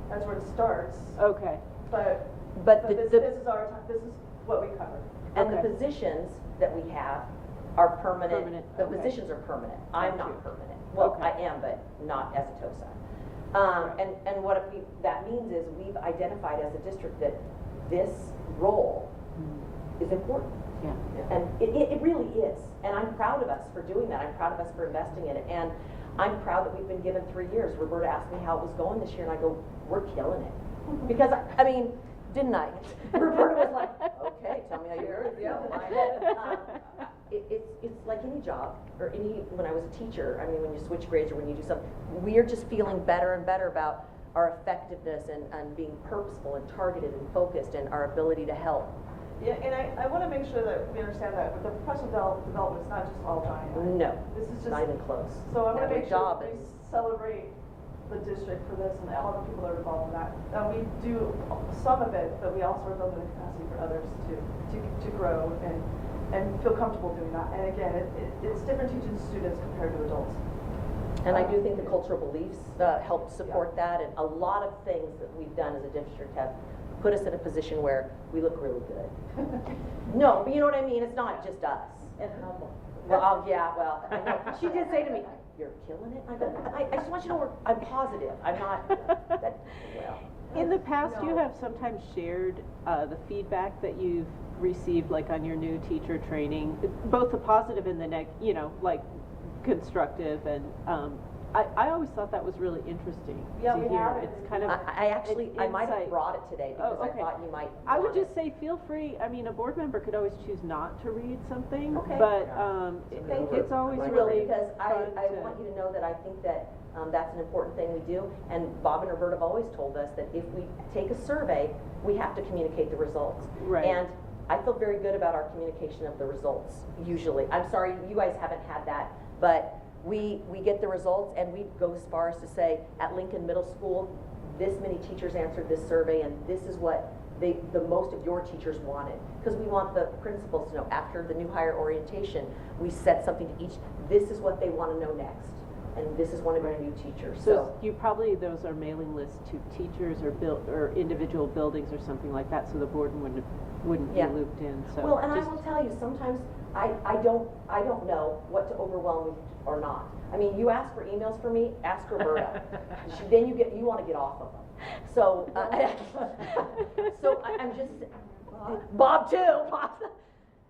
That's where it starts. Okay. But this is our time. This is what we cover. and Okay. the positions that we have are permanent. Permanent, The okay. positions are permanent. I'm Got you. not permanent. Well, Okay. I am, but not as a TOSA. And what that means is we've identified as a district that this role is important. Yeah. And it really is. And I'm proud of us for doing that. I'm proud of us for investing in it. And I'm proud that we've been given 3 years. Roberta asked me how it was going this year, and I go, we're killing it. Because, I mean, didn't I? Roberta was like, okay, tell me how you're doing. Yeah, it's like any job, or when I was a teacher, I mean, when you switch grades or when you do something, we're just feeling better and better about our effectiveness and being purposeful and targeted and focused and our ability to help. Yeah, and I want to make sure that we understand that the professional development is not just all Johnny and I. No, This is just. not even close. So I want to Every make sure job we is- celebrate the district for this and all the people that are involved in that. We do some of it, but we also are building the capacity for others to grow and feel comfortable doing that. And again, it's different teaching students compared to adults. And I do think the cultural beliefs help support that, and a lot of things that we've done as a district have put us in a position where we look really good. No, but you know what I mean? It's not just us. And humble. Well, yeah, well, I know. She did say to me, "You're killing it." I go, I just want you to know I'm positive. I'm not, well. In the past, you have sometimes shared the feedback that you've received, like on your new teacher training, both the positive and the like constructive, and I always thought that was really interesting Yeah, to we hear. have it. It's kind of I might have insight. brought it today because Oh, okay. I thought you might. I would want it. just say feel free. I mean, a board member could always choose not to read something, Okay. but Thank you. it's always I will, really because I fun want you to know that I think that that's an important thing we do. And Bob and Roberta have always told us that if we take a survey, we have to communicate the results. Right. And I feel very good about our communication of the results, usually. I'm sorry, you guys haven't had that, but we get the results and we go as far as to say, at Lincoln Middle School, this many teachers answered this survey and this is what the most of your teachers wanted. Because we want the principals to know after the new hire orientation, we set something to each, this is what they want to know next. And this is one of our new teachers. So you probably, those are mailing lists to teachers or individual buildings or something like that, so the board wouldn't Yeah. be looped in, so. Well, and I just- will tell you, sometimes I don't know what to overwhelm with or not. I mean, you ask for emails from me, ask Roberta. Then you want to get off of them. So, I'm just, Bob too. Bob.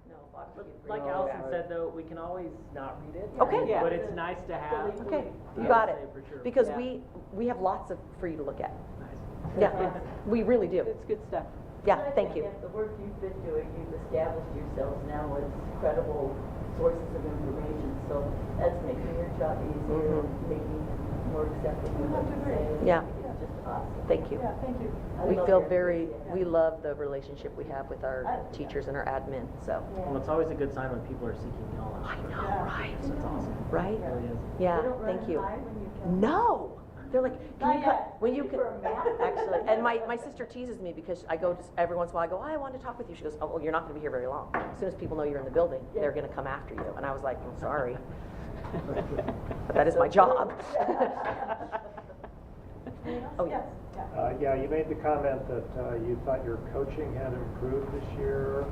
No, Bob. Like Allison said, though, we can always not read it. Okay. Yeah. But it's nice to have. Okay, you I got would it. say for sure. Because Yeah. we have lots for you to look at. Nice. Yeah, we really do. It's good stuff. Yeah, And I thank think you. that the work you've been doing, you've established yourselves now as credible sources of information, so that's making your job easier, making it more acceptable. You have to agree. Yeah. It's just awesome. Thank you. Yeah, thank you. I We love feel your very, enthusiasm. we love the relationship we have with our teachers and our admin, so. Well, it's always a good sign when people are seeking knowledge. I know, Yeah. right? So it's awesome. Right? It really is. Yeah, They don't run thank you. high when you come. No! They're like, can Not you yet. when you Maybe can, for a map. actually, and my sister teases me because I go, every once in a while I go, I want to talk with you. She goes, oh, well, you're not going to be here very long. As soon as people know you're in the building, they're going to come after you. And I was like, I'm sorry. But that is my job. Oh, Yes, yeah. Yeah, you made the comment that you thought your coaching had improved this year.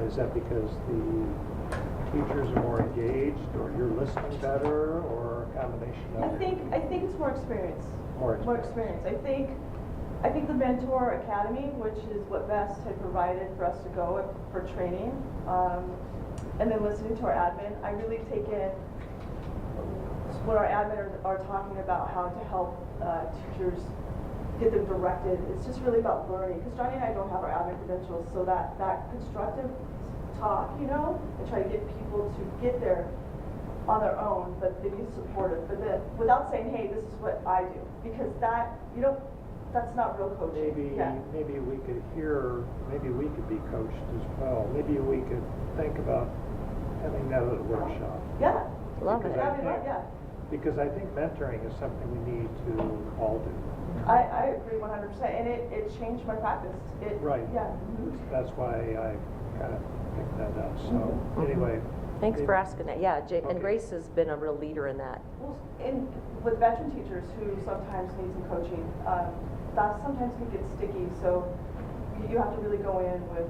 Is that because the teachers are more engaged, or you're listening better, or a combination of? I think it's more experience. More experience. I think the Mentor Academy, which is what Best had provided for us to go for training, and then listening to our admin, I really take in what our admin are talking about, how to help teachers get them directed. It's just really about learning, because Johnny and I don't have our admin credentials, so that constructive talk, and try to get people to get there on their own, but they need supportive, but then without saying, hey, this is what I do, because that's not real coaching. Maybe we could maybe we could be coached as well. Maybe we could think about having that at a workshop. Yeah. Love it. Yeah. Because I think mentoring is something we need to all do. I agree 100%, and it changed my practice. Right. Yeah. That's why I kind of picked that up. So anyway. Thanks for asking that. Yeah, and Okay. Grace has been a real leader in that. Well, with veteran teachers who sometimes need some coaching, that sometimes can get sticky, so you have to really go in with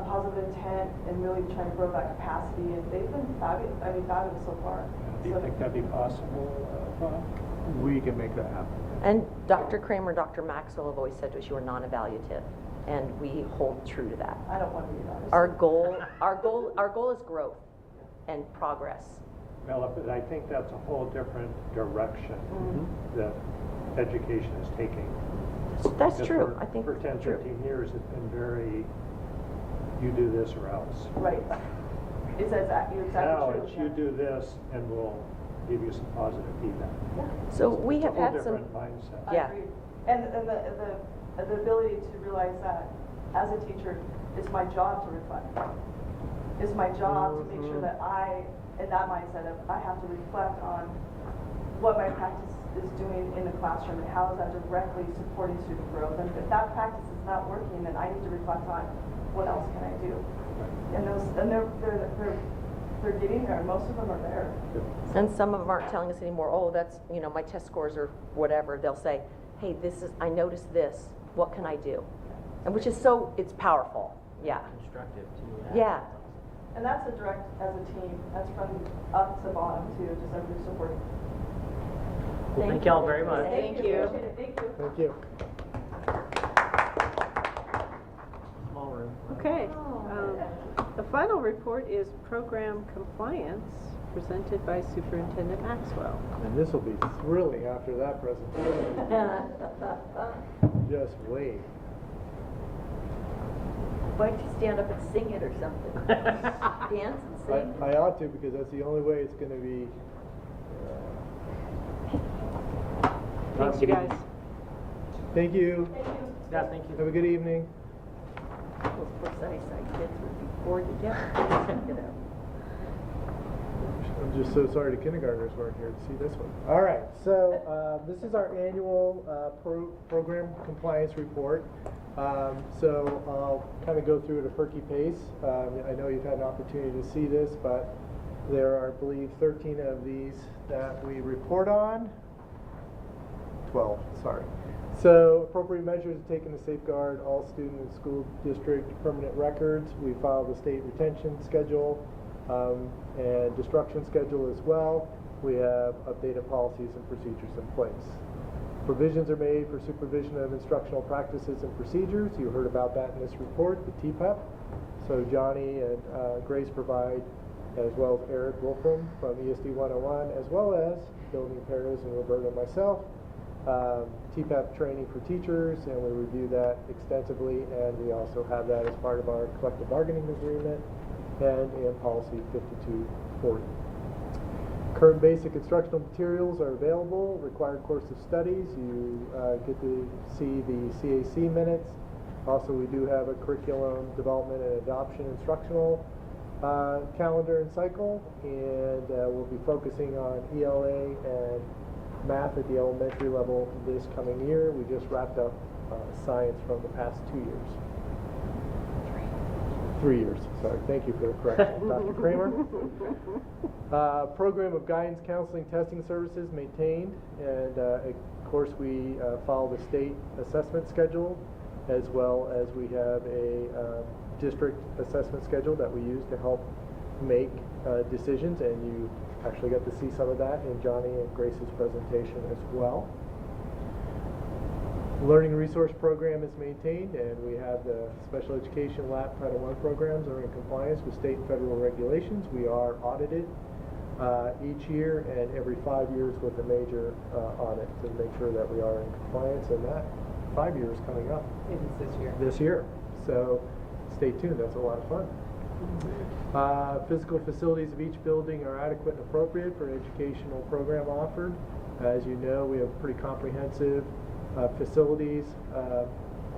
positive intent and really try to grow that capacity, and they've been fabulous so far. Do you think that'd be possible, Bob? We can make that happen. And Dr. Kramer and Dr. Maxwell have always said to us, you are non-evaluative, and we hold true to that. I don't want to be honest. Our goal is growth and progress. Well, but I think that's a whole different direction that education is taking. That's Because true. I think for 10, true. 15 years, it's been very, you do this or else. Right. It's exactly true. Now it's you do this and we'll give you some positive feedback. So we It's a have whole had some. different mindset. Yeah. I agree. And the ability to realize that as a teacher, it's my job to reflect. It's my job to make sure that in that mindset of, I have to reflect on what my practice is doing in the classroom and how is that directly supporting student growth. And if that practice is not working, then I need to reflect on what else can I do. And they're getting there. Most of them are there. And some of them aren't telling us anymore, oh, that's, you know, my test scores or whatever. They'll say, hey, I noticed this. What can I do? And which is it's powerful. Yeah. Constructive too. Yeah. And that's a direct, as a team, that's from up to bottom too, just everybody supporting. Well, thank y'all very much. Thank you. Thank you. Thank you. Small room. Okay. The final report is program compliance presented by Superintendent Maxwell. And this will be thrilling after that presentation. Just wait. Why don't you stand up and sing it or something? Dance and sing? I ought to, because that's the only way it's going to be. Thanks, you guys. Thank you. Yeah, thank you. Have a good evening. Those poor Sunnyside kids would be bored to death. You know. I'm just so sorry the kindergartners weren't here to see this one. All right, so this is our annual program compliance report. So I'll kind of go through at a perky pace. I know you've had an opportunity to see this, but there are, I believe, 13 of these that we report on. 12, sorry. So appropriate measures taken to safeguard all student and school district permanent records. We filed the state retention schedule and destruction schedule as well. We have updated policies and procedures in place. Provisions are made for supervision of instructional practices and procedures. You heard about that in this report, the TPEP. So Johnny and Grace provide, as well as Eric Wolfram from ESD 101, as well as Building Paradise and Roberta and myself, TPEP training for teachers, and we review that extensively, and we also have that as part of our collective bargaining agreement and in policy 5240. Current basic instructional materials are available. Required course of studies, you get to see the CAC minutes. Also, we do have a curriculum development and adoption instructional calendar and cycle, and we'll be focusing on ELA and math at the elementary level this coming year. We just wrapped up science from the past 2 years. 3 years, sorry. Thank you for the correction, Dr. Kramer. Program of guidance, counseling, testing services maintained, and of course we follow the state assessment schedule, as well as we have a district assessment schedule that we use to help make decisions, and you actually got to see some of that in Johnny and Grace's presentation as well. Learning resource program is maintained, and we have the special education lab Title I programs are in compliance with state and federal regulations. We are audited each year and every 5 years with a major audit to make sure that we are in compliance, and that 5 years coming up. It is this year. This year. So stay tuned, that's a lot of fun. Physical facilities of each building are adequate and appropriate for educational program offered. As you know, we have a pretty comprehensive facilities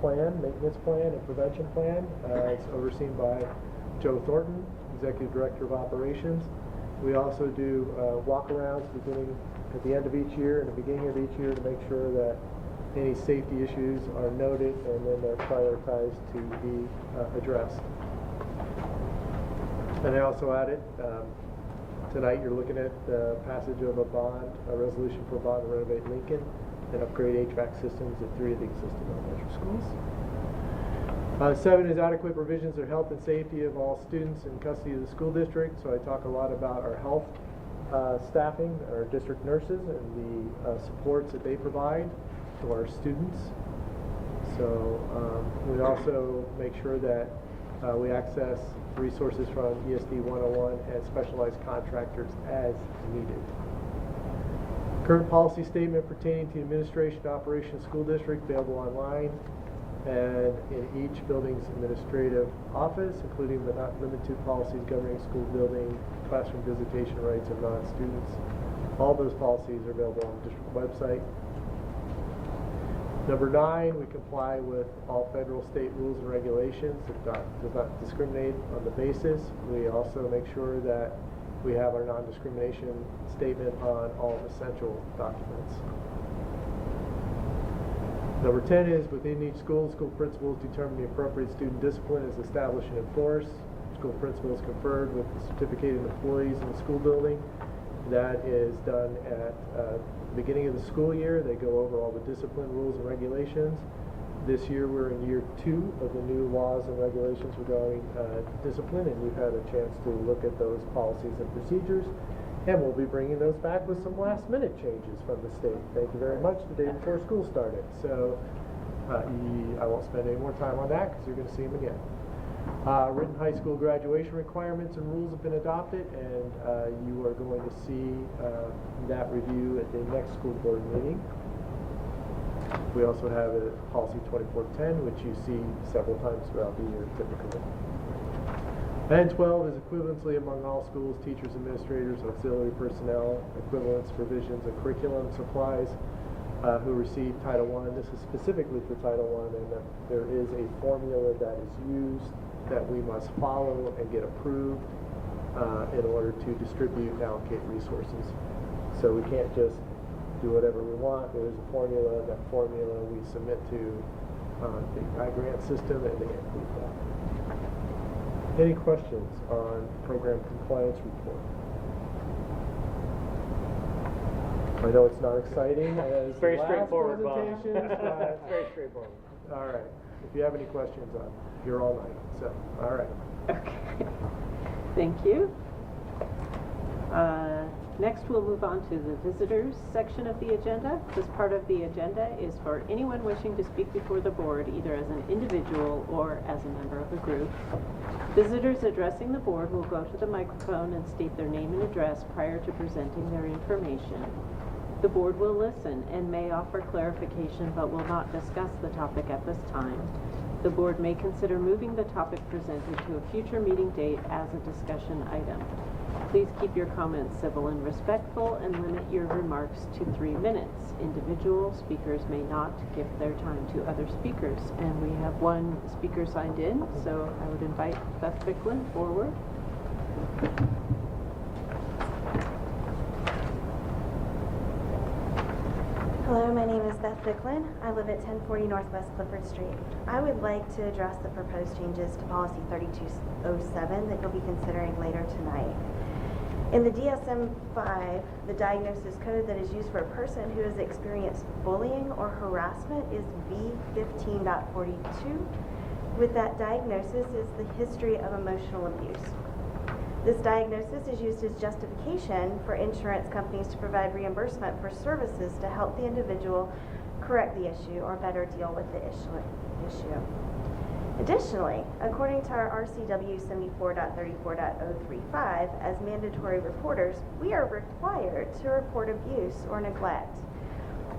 plan, maintenance plan, and prevention plan. It's overseen by Joe Thornton, Executive Director of Operations. We also do walk-arounds beginning at the end of each year and the beginning of each year to make sure that any safety issues are noted and then they're prioritized to be addressed. And I also added, tonight you're looking at the passage of a resolution for a bond to renovate Lincoln and upgrade HVAC systems at 3 of the existing elementary schools. 7 is adequate provisions of health and safety of all students in custody of the school district. So I talk a lot about our health staffing, our district nurses, and the supports that they provide to our students. So we also make sure that we access resources from ESD 101 and specialized contractors as needed. Current policy statement pertaining to administration and operation of school district available online and in each building's administrative office, including but not limited to policies governing school building, classroom visitation rights of non-students. All those policies are available on the district website. Number 9, we comply with all federal, state rules and regulations. It does not discriminate on the basis. We also make sure that we have our non-discrimination statement on all essential documents. Number 10 is within each school, school principals determine the appropriate student discipline is established and enforced. School principal is conferred with the certificated employees in the school building. That is done at the beginning of the school year. They go over all the discipline rules and regulations. This year we're in year 2 of the new laws and regulations regarding discipline, and you've had a chance to look at those policies and procedures. And we'll be bringing those back with some last minute changes from the state. Thank you very much, the day before school started. So I won't spend any more time on that because you're going to see them again. Written high school graduation requirements and rules have been adopted, and you are going to see that review at the next school board meeting. We also have a policy 2410, which you see several times throughout the year typically. And 12 is equivalency among all schools, teachers, administrators, auxiliary personnel, equivalence provisions of curriculum supplies who receive Title I. This is specifically for Title I, and there is a formula that is used that we must follow and get approved in order to distribute and allocate resources. So we can't just do whatever we want. There is a formula. That formula we submit to the grant system, and they approve that. Any questions on program compliance report? I know it's not exciting as It's very the last straightforward, Bob. presentations, but It's very straightforward. all right. If you have any questions, I'm here all night. So, all right. Okay, thank you. Next, we'll move on to the visitors section of the agenda. This part of the agenda is for anyone wishing to speak before the board, either as an individual or as a member of a group. Visitors addressing the board will go to the microphone and state their name and address prior to presenting their information. The board will listen and may offer clarification, but will not discuss the topic at this time. The board may consider moving the topic presented to a future meeting date as a discussion item. Please keep your comments civil and respectful and limit your remarks to 3 minutes. Individual speakers may not give their time to other speakers. And we have one speaker signed in, so I would invite Beth Bicklin forward. Hello, my name is Beth Bicklin. I live at 1040 Northwest Clifford Street. I would like to address the proposed changes to policy 3207 that you'll be considering later tonight. In the DSM-5, the diagnosis code that is used for a person who has experienced bullying or harassment is B15.42. With that diagnosis is the history of emotional abuse. This diagnosis is used as justification for insurance companies to provide reimbursement for services to help the individual correct the issue or better deal with the issue. Additionally, according to our RCW 74.34.035, as mandatory reporters, we are required to report abuse or neglect.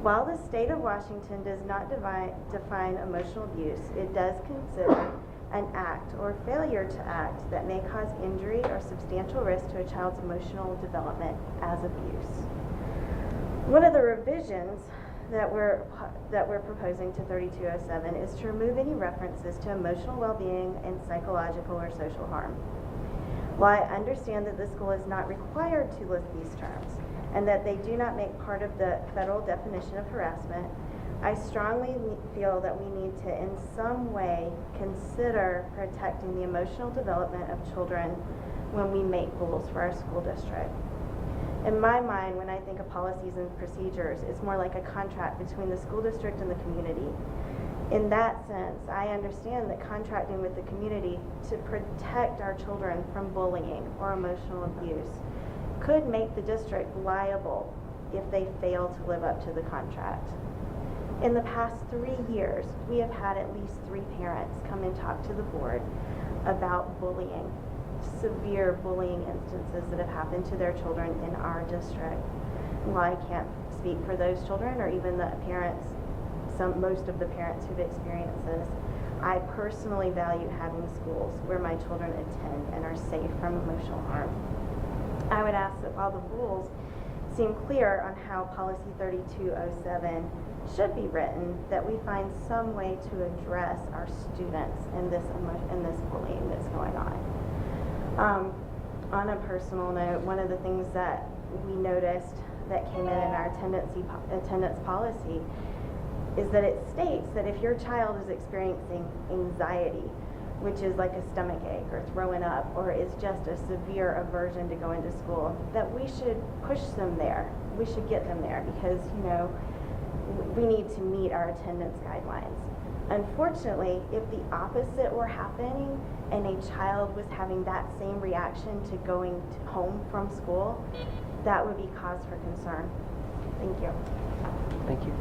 While the state of Washington does not define emotional abuse, it does consider an act or failure to act that may cause injury or substantial risk to a child's emotional development as abuse. One of the revisions that we're proposing to 3207 is to remove any references to emotional well-being and psychological or social harm. While I understand that the school is not required to list these terms and that they do not make part of the federal definition of harassment, I strongly feel that we need to in some way consider protecting the emotional development of children when we make rules for our school district. In my mind, when I think of policies and procedures, it's more like a contract between the school district and the community. In that sense, I understand that contracting with the community to protect our children from bullying or emotional abuse could make the district liable if they fail to live up to the contract. In the past 3 years, we have had at least 3 parents come and talk to the board about bullying, severe bullying instances that have happened to their children in our district. While I can't speak for those children or even the parents, most of the parents who've experienced this, I personally value having schools where my children attend and are safe from emotional harm. I would ask that while the rules seem clear on how policy 3207 should be written, that we find some way to address our students in this bullying that's going on. On a personal note, one of the things that we noticed that came in our attendance policy is that it states that if your child is experiencing anxiety, which is like a stomach ache or throwing up, or is just a severe aversion to going to school, that we should push them there. We should get them there because, you know, we need to meet our attendance guidelines. Unfortunately, if the opposite were happening and a child was having that same reaction to going home from school, that would be cause for concern. Thank you. Thank you.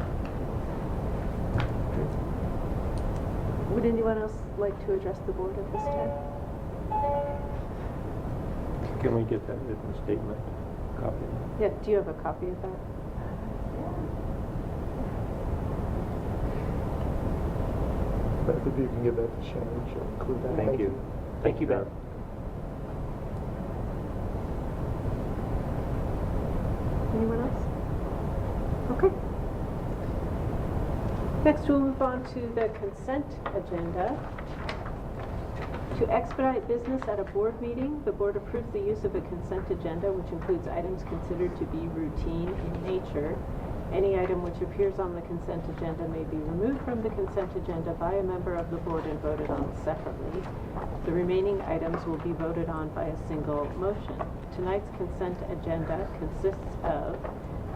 Would anyone else like to address the board at this time? Can we get that written statement copy? Yeah, do you have a copy of that? Beth, if you can give that to Shannon, she'll include that. Thank you. Thank you, Beth. Anyone else? Okay. Next, we'll move on to the consent agenda. To expedite business at a board meeting, the board approves the use of a consent agenda, which includes items considered to be routine in nature. Any item which appears on the consent agenda may be removed from the consent agenda by a member of the board and voted on separately. The remaining items will be voted on by a single motion. Tonight's consent agenda consists of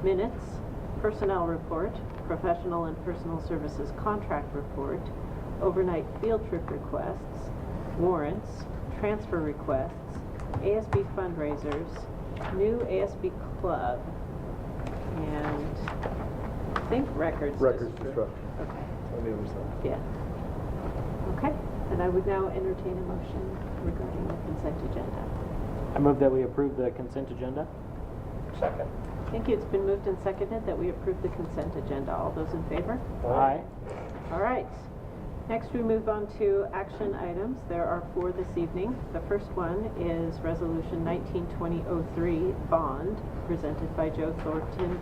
minutes, personnel report, professional and personal services contract report, overnight field trip requests, warrants, transfer requests, ASB fundraisers, new ASB club, and I think records destruction. Okay. On the other side. Yeah. Okay, and I would now entertain a motion regarding the consent agenda. I move that we approve the consent agenda. Second. Thank you. It's been moved and seconded that we approve the consent agenda. All those in favor? Aye. All right. Next, we move on to action items. There are 4 this evening. The first one is Resolution 19-2003 bond, presented by Joe Thornton,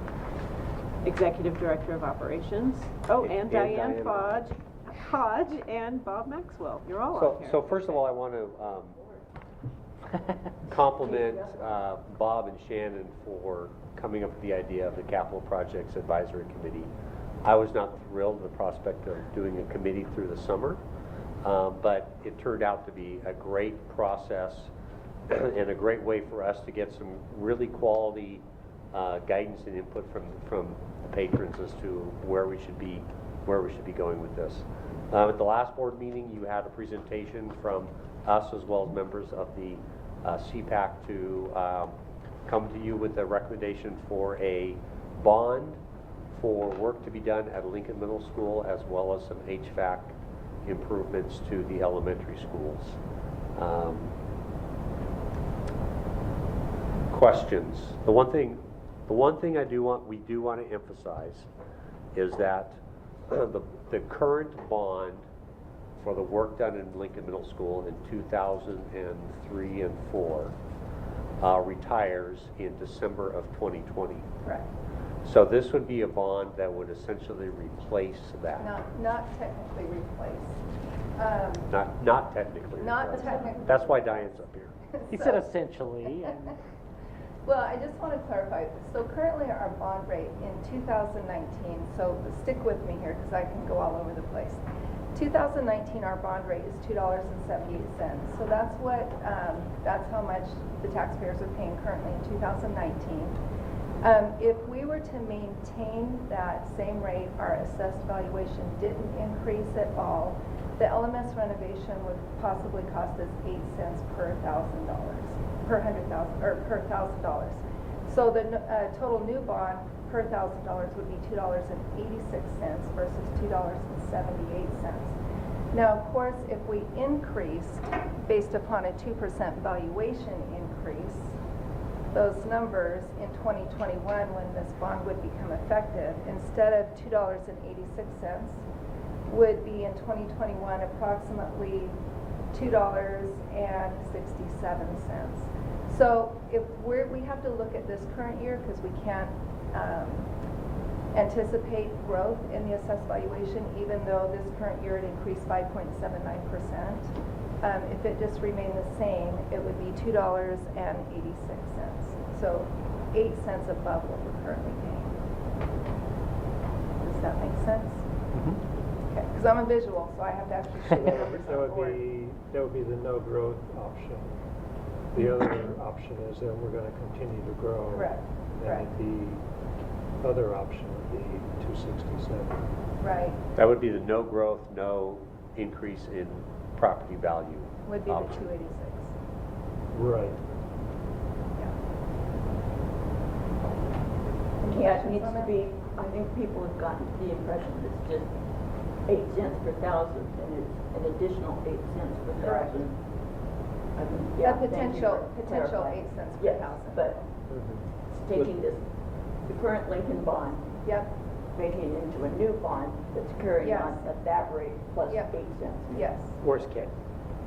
Executive Director of Operations. Oh, and Diane Hodge and Bob Maxwell. You're all on here. So first of all, I want to compliment Bob and Shannon for coming up with the idea of the Capital Projects Advisory Committee. I was not thrilled with the prospect of doing a committee through the summer, but it turned out to be a great process and a great way for us to get some really quality guidance and input from the patrons as to where we should be going with this. At the last board meeting, you had a presentation from us as well as members of the CPAC to come to you with a recommendation for a bond for work to be done at Lincoln Middle School, as well as some HVAC improvements to the elementary schools. Questions? The one thing we do want to emphasize is that the current bond for the work done in Lincoln Middle School in 2003 and 4 retires in December of 2020. Correct. So this would be a bond that would essentially replace that. Not technically replace. Not technically. Not technically. That's why Diane's up here. He said essentially. Well, I just want to clarify. So currently our bond rate in 2019, so stick with me here because I can go all over the place. 2019, our bond rate is $2.78. So that's how much the taxpayers are paying currently in 2019. If we were to maintain that same rate, our assessed valuation didn't increase at all, the LMS renovation would possibly cost us 8 cents per $1,000, per $100,000. So the total new bond per $1,000 would be $2.86 versus $2.78. Now, of course, if we increased based upon a 2% valuation increase, those numbers in 2021, when this bond would become effective, instead of $2.86, would be in 2021 approximately $2.67. So if we have to look at this current year because we can't anticipate growth in the assessed valuation, even though this current year it increased 5.79%. If it just remained the same, it would be $2.86. So 8 cents above what we're currently paying. Does that make sense? Okay, because I'm a visual, so I have to actually show you numbers on the board. That would be the no growth option. The other option is that we're going to continue to grow. Correct, correct. And the other option would be 267. Right. That would be the no growth, no increase in property value. Would be the option. 286. Right. Yeah, it needs to be, I think people have gotten the impression that it's just 8 cents per thousand, and it's an additional 8 cents per Correct. thousand. I mean, A yeah, thank you potential for 8 clarifying. cents per Yes, thousand. but it's taking this, the current Lincoln bond, Yep, making it into a new bond that's carrying Yes. on at that rate plus Yep. 8 cents. yes. Worst case.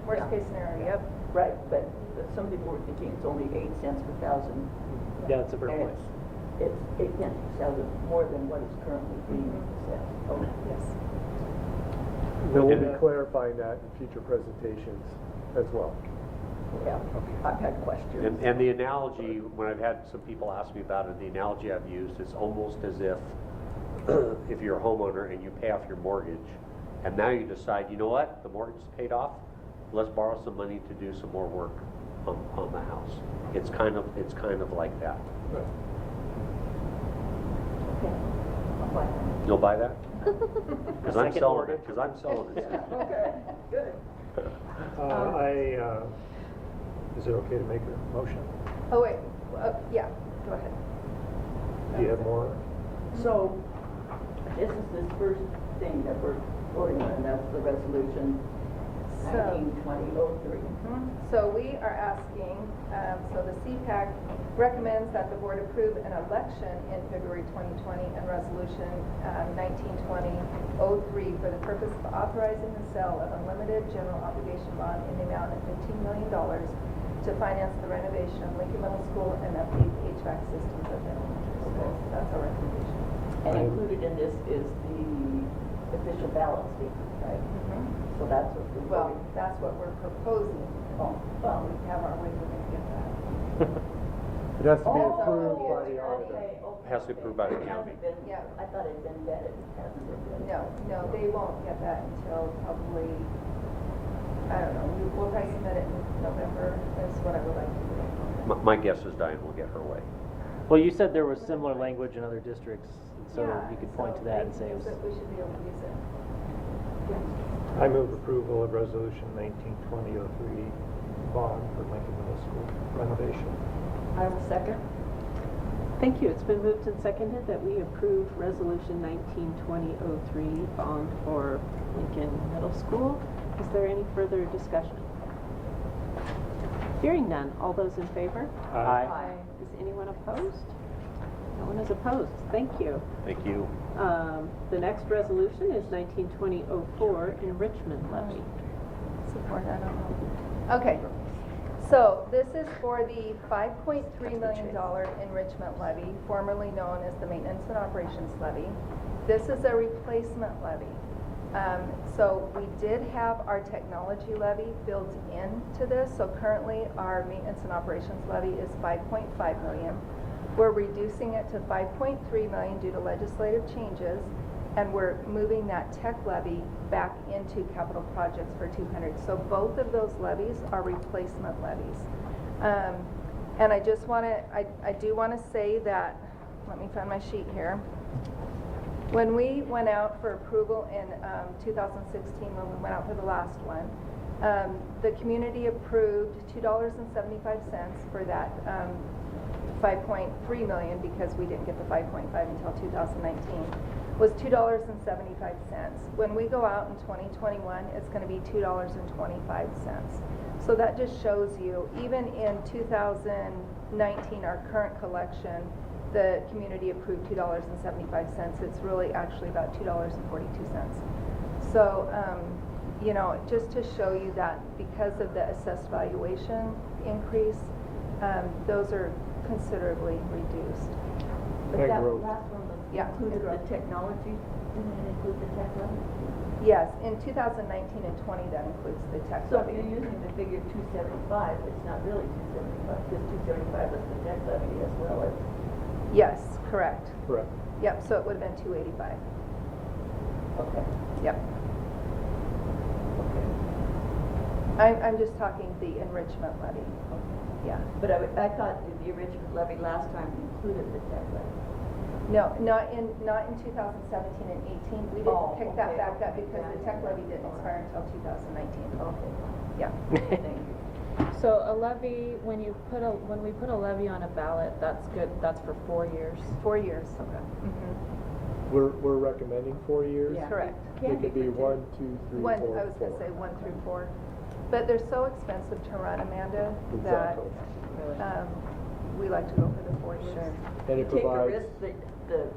Worst Yeah. case scenario, yep. Right, but some people were thinking it's only 8 cents per thousand. Yeah, that's a fair and point. It's 8 cents per thousand more than what is currently being assessed. Oh, Yes. We'll be clarifying that in future presentations as well. yeah, I've had questions. And the analogy, when I've had some people ask me about it, the analogy I've used is almost as if you're a homeowner and you pay off your mortgage, and now you decide, you know what, the mortgage is paid off, let's borrow some money to do some more work on the house. It's kind of like that. Right. Okay, I'll buy that. You'll buy that? Because I'm Second selling mortgage. it. Because I'm selling it. Okay, good. Is it okay to make a motion? Oh, wait, yeah, go ahead. Do you have more? So, this is the first thing that we're voting on, that's the resolution So- 1920-03. So we are asking, so the CPAC recommends that the board approve an election in February 2020 and resolution 1920-03 for the purpose of authorizing the sale of unlimited general obligation bond in the amount of $15 million to finance the renovation of Lincoln Middle School and update the HVAC systems of the elementary schools. That's our recommendation. And included in this is the official ballot statement, right? So that's what we're Well, voting. that's what we're proposing. Oh, Well, we have our way we're going to get that. It has to be Oh, approved by okay, the auditor. okay, It has to be approved by the It county. hasn't been, Yeah. I thought it'd been vetted, it hasn't been vetted. No, they won't get that until probably, I don't know, we'll probably submit it in November, is what I would like to do. My guess is Diane will get her way. Well, you said there was similar language in other districts, so Yeah, you could point so to that and they say it use was. We should be able to use it. I move approval of resolution 1920-03 bond for Lincoln Middle School renovation. I will second. Thank you. It's been moved and seconded that we approve Resolution 1920-03 bond for Lincoln Middle School. Is there any further discussion? Hearing none. All those in favor? Aye. Is anyone opposed? No one is opposed. Thank you. Thank you. The next resolution is 1920-04 enrichment levy. Support, I don't know. Okay, so this is for the $5.3 million enrichment levy, formerly known as the Maintenance and Operations levy. This is a replacement levy. So we did have our technology levy built into this, so currently our Maintenance and Operations levy is $5.5 million. We're reducing it to $5.3 million due to legislative changes, and we're moving that tech levy back into capital projects for $200. So both of those levies are replacement levies. And I just want to, I do want to say that, let me find my sheet here. When we went out for approval in 2016, when we went out for the last one, the community approved $2.75 for that 5.3 million, because we didn't get the 5.5 until 2019, was $2.75. When we go out in 2021, it's going to be $2.25. So that just shows you, even in 2019, our current collection, the community approved $2.75. It's really actually about $2.42. So, you know, just to show you that because of the assessed valuation increase, those are considerably reduced. But that growth. last one was Yeah, included and the growth. technology, didn't it include the tech levy? Yes, in 2019 and 20, that includes the tech So if levy. you're using the figure 275, it's not really 275, because 275 is the tech levy as well as. Yes, correct. Correct. Yep, so it would have been 285. Okay. Yep. I'm just talking the enrichment levy. Yeah. But I thought the enrichment levy last time included the tech levy. No, not in 2017 and 18. We didn't Oh, pick that okay, back up okay, because the yeah, tech yeah. levy didn't expire until 2019. Okay. Yeah. Thank you. So a levy, when we put a levy on a ballot, that's good, that's for 4 years. 4 years. Okay. We're recommending 4 years. Yeah. Correct. It could be 1, 2, 3, 4, I was going to say 1 through 4. But they're so expensive to run, Amanda, that Exactly. we like to go for the 4 years. And You it take a provides, risk that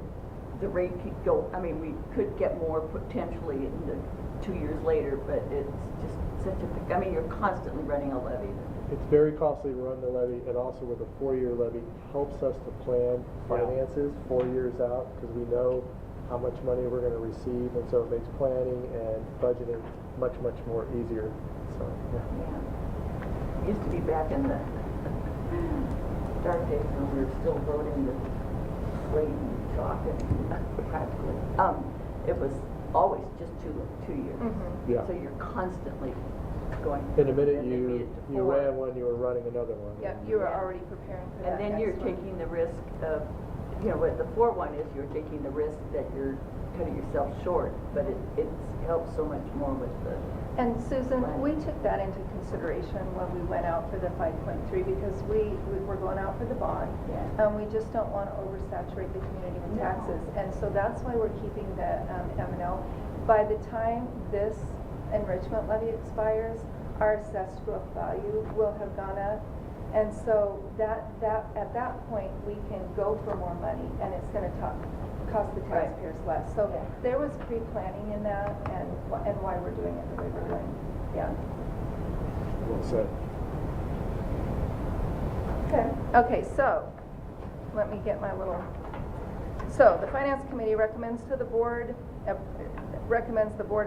the rate could go, I mean, we could get more potentially in the 2 years later, but it's just such a big, I mean, you're constantly running a levy. it's very costly to run the levy, and also with a 4-year levy, helps us to plan finances 4 years out, because we know how much money we're gonna receive, and so it makes planning and budgeting much, much more easier, so, yeah. Yeah. Used to be back in the dark days when we were still voting with slate and chalk and practically. It was always just 2 years. Yeah. So you're constantly going. In a minute and they you needed to ran forward. one, you were running another one. Yeah, you were already preparing for that. And then you're next one. taking the risk of, you know, what the 4-1 is, you're taking the risk that you're cutting yourself short, but it helps so much more with the. And Susan, we took that into consideration when we went out for the 5.3 because we were going out for the bond. Yeah. And we just don't want to oversaturate the community with No. taxes. And so that's why we're keeping the M&L. By the time this enrichment levy expires, our assessed book value will have gone up. And so that at that point, we can go for more money and it's going to cost the Right. taxpayers less. So Yeah. there was pre-planning in that and why we're doing it the way we're doing. Yeah. Well said. Okay, so let me get my little. So the Finance Committee recommends the board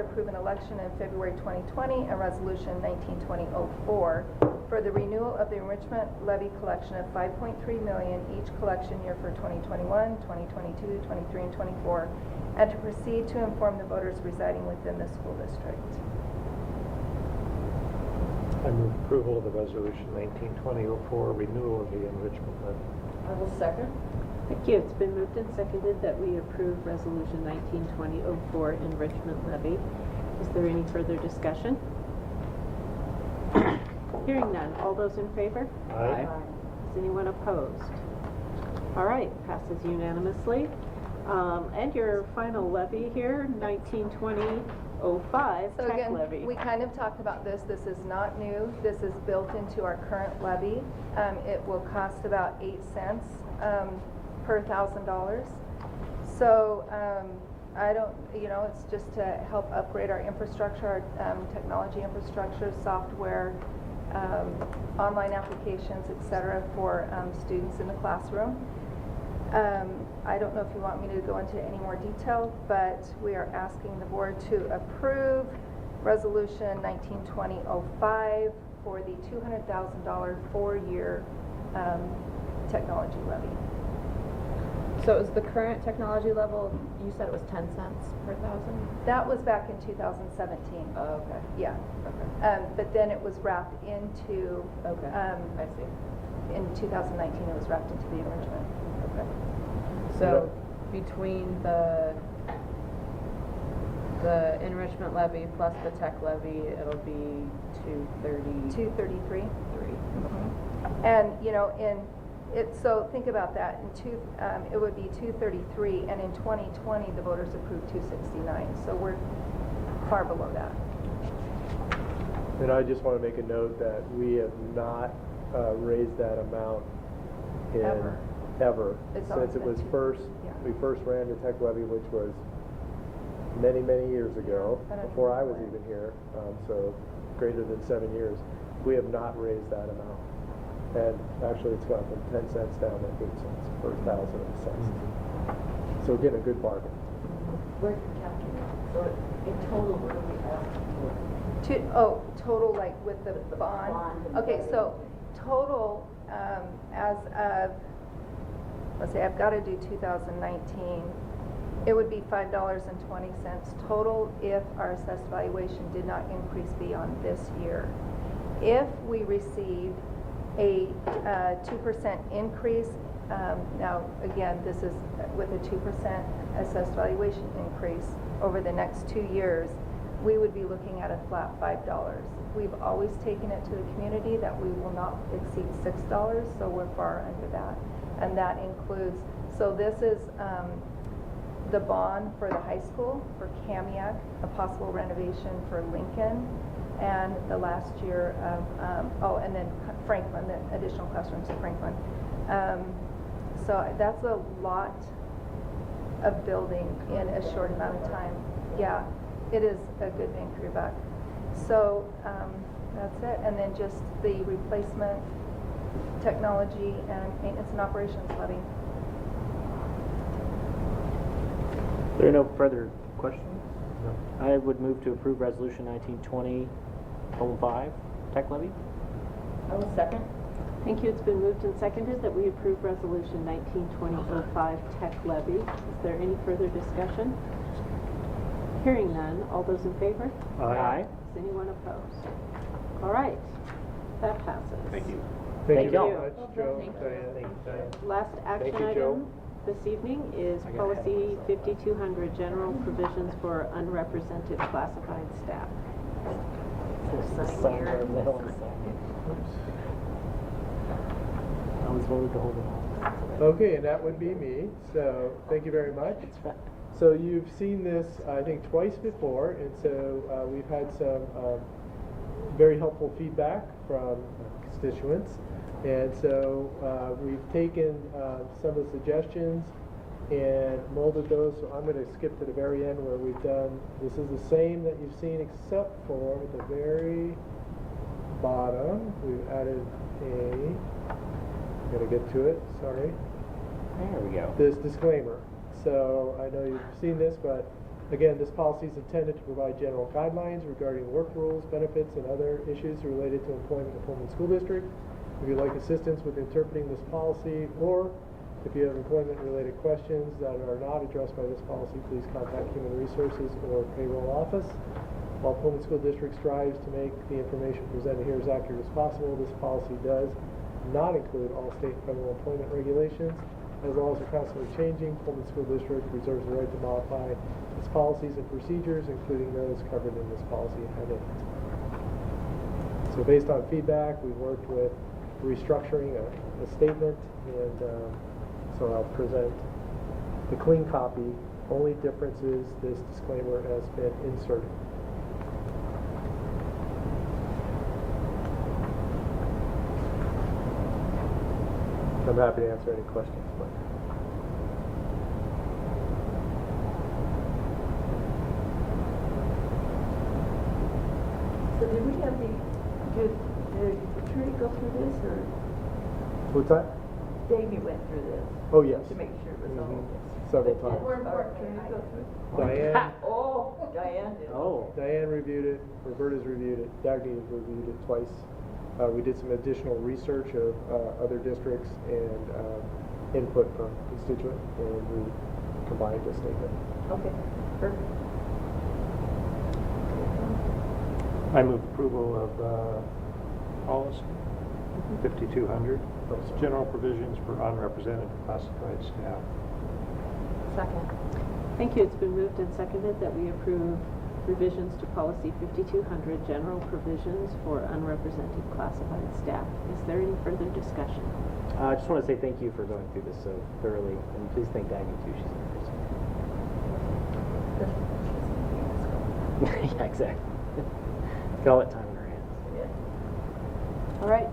approve an election in February 2020 and Resolution 1920-04 for the renewal of the enrichment levy collection of $5.3 million each collection year for 2021, 2022, 23, and 24, and to proceed to inform the voters residing within the school district. I move approval of the resolution 1920-04, renewal of the enrichment levy. I will second. Thank you. It's been moved and seconded that we approve Resolution 1920-04 enrichment levy. Is there any further discussion? Hearing none. All those in favor? Aye. Is anyone opposed? All right, passes unanimously. And your final levy here, 1920-05 So tech again, levy. we kind of talked about this. This is not new. This is built into our current levy. It will cost about 8 cents per $1,000. So I don't, you know, it's just to help upgrade our infrastructure, our technology infrastructure, software, online applications, et cetera, for students in the classroom. I don't know if you want me to go into any more detail, but we are asking the board to approve Resolution 1920-05 for the $200,000 4-year technology levy. So is the current technology level, you said it was 10 cents per thousand? That was back in 2017. Oh, okay. Yeah. Okay. But then it was wrapped into, Okay. I see. in 2019, it was wrapped into the enrichment. Okay. So between the enrichment levy plus the tech levy, it'll be 233. 3. And, you know, so think about that. It would be 233, and in 2020, the voters approved 269. So we're far below that. And I just want to make a note that we have not raised that amount ever It's always since it been was two. first, Yeah. we first ran the tech levy, which was many, many years ago, I don't before I know was when. even here, so greater than 7 years, we have not raised that amount. And actually, it's gone from 10 cents down to 8 cents per thousand assessed. So again, a good bargain. Where's your calculator? So in total, what are we asking for? Total like with the bond? Okay, so total, as of, let's say, I've got to do 2019, it would be $5.20 total if our assessed valuation did not increase beyond this year. If we received a 2% increase, now again, this is with a 2% assessed valuation increase over the next 2 years, we would be looking at a flat $5. We've always taken it to the community that we will not exceed $6, so we're far under that. And that includes, so this is the bond for the high school, for Kamiak, a possible renovation for Lincoln, and the last year of, and then Franklin, the additional classrooms at Franklin. So that's a lot of building in a short amount of time. Yeah, it is a good bang for your buck. So that's it. And then just the replacement technology and maintenance and operations levy. There are no further questions? No. I would move to approve Resolution 1920:5, tech levy. I will second. Thank you. It's been moved and seconded that we approve Resolution 1920-05 tech levy. Is there any further discussion? Hearing none, all those in favor? Aye. Is anyone opposed? All right, that passes. Thank you. Thank you Thank very you. much, Joe, Diane. Last action Thank you, Joe. item this evening is Policy 5200, General Provisions for Unrepresented Classified Staff. I was voted to hold it on. Okay, and that would be me, so thank you very much. So you've seen this, I think, twice before, and so we've had some very helpful feedback from constituents. And so we've taken some of the suggestions and molded those, so I'm going to skip to the very end where we've done, this is the same that you've seen except for at the very bottom, we've added a, I'm going to get to it, sorry. There we go. This disclaimer. So I know you've seen this, but again, this policy is intended to provide general guidelines regarding work rules, benefits, and other issues related to employment in the Pullman School District. If you'd like assistance with interpreting this policy, or if you have employment-related questions that are not addressed by this policy, please contact Human Resources or Payroll Office. While Pullman School District strives to make the information presented here as accurate as possible, this policy does not include all state and federal employment regulations. As laws are constantly changing, Pullman School District reserves the right to modify its policies and procedures, including those covered in this policy heading. So based on feedback, we worked with restructuring a statement, and so I'll present the clean copy. Only difference is this disclaimer has been inserted. I'm happy to answer any questions. So did we have did the attorney go through this, or What's that? Davey went through this? Oh, yes. To make sure it was all. Several Did times. our attorney go through it? Diane. Oh, Diane did. Oh. Diane reviewed it, Roberta's reviewed it, Dagny has reviewed it twice. We did some additional research of other districts and input from constituents, and we combined a statement. Okay, perfect. I move approval of policy 5200, general provisions for unrepresented classified staff. Second. Thank you. It's been moved and seconded that we approve revisions to Policy 5200, General Provisions for Unrepresented Classified Staff. Is there any further discussion? I just want to say thank you for going through this so thoroughly, and please thank Dagny too. She's amazing. Yeah, exactly. Got all that time in her hands. All right.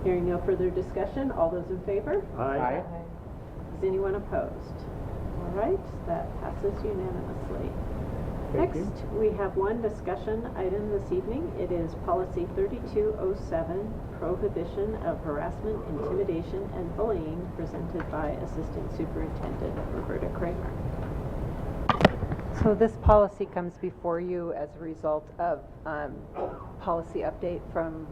Hearing no further discussion, all those in favor? Aye. Is anyone opposed? All right, that passes unanimously. Thank Next, you. we have one discussion item this evening. It is Policy 3207, Prohibition of Harassment, Intimidation, and Bullying, presented by Assistant Superintendent Roberta Kramer. So this policy comes before you as a result of policy update from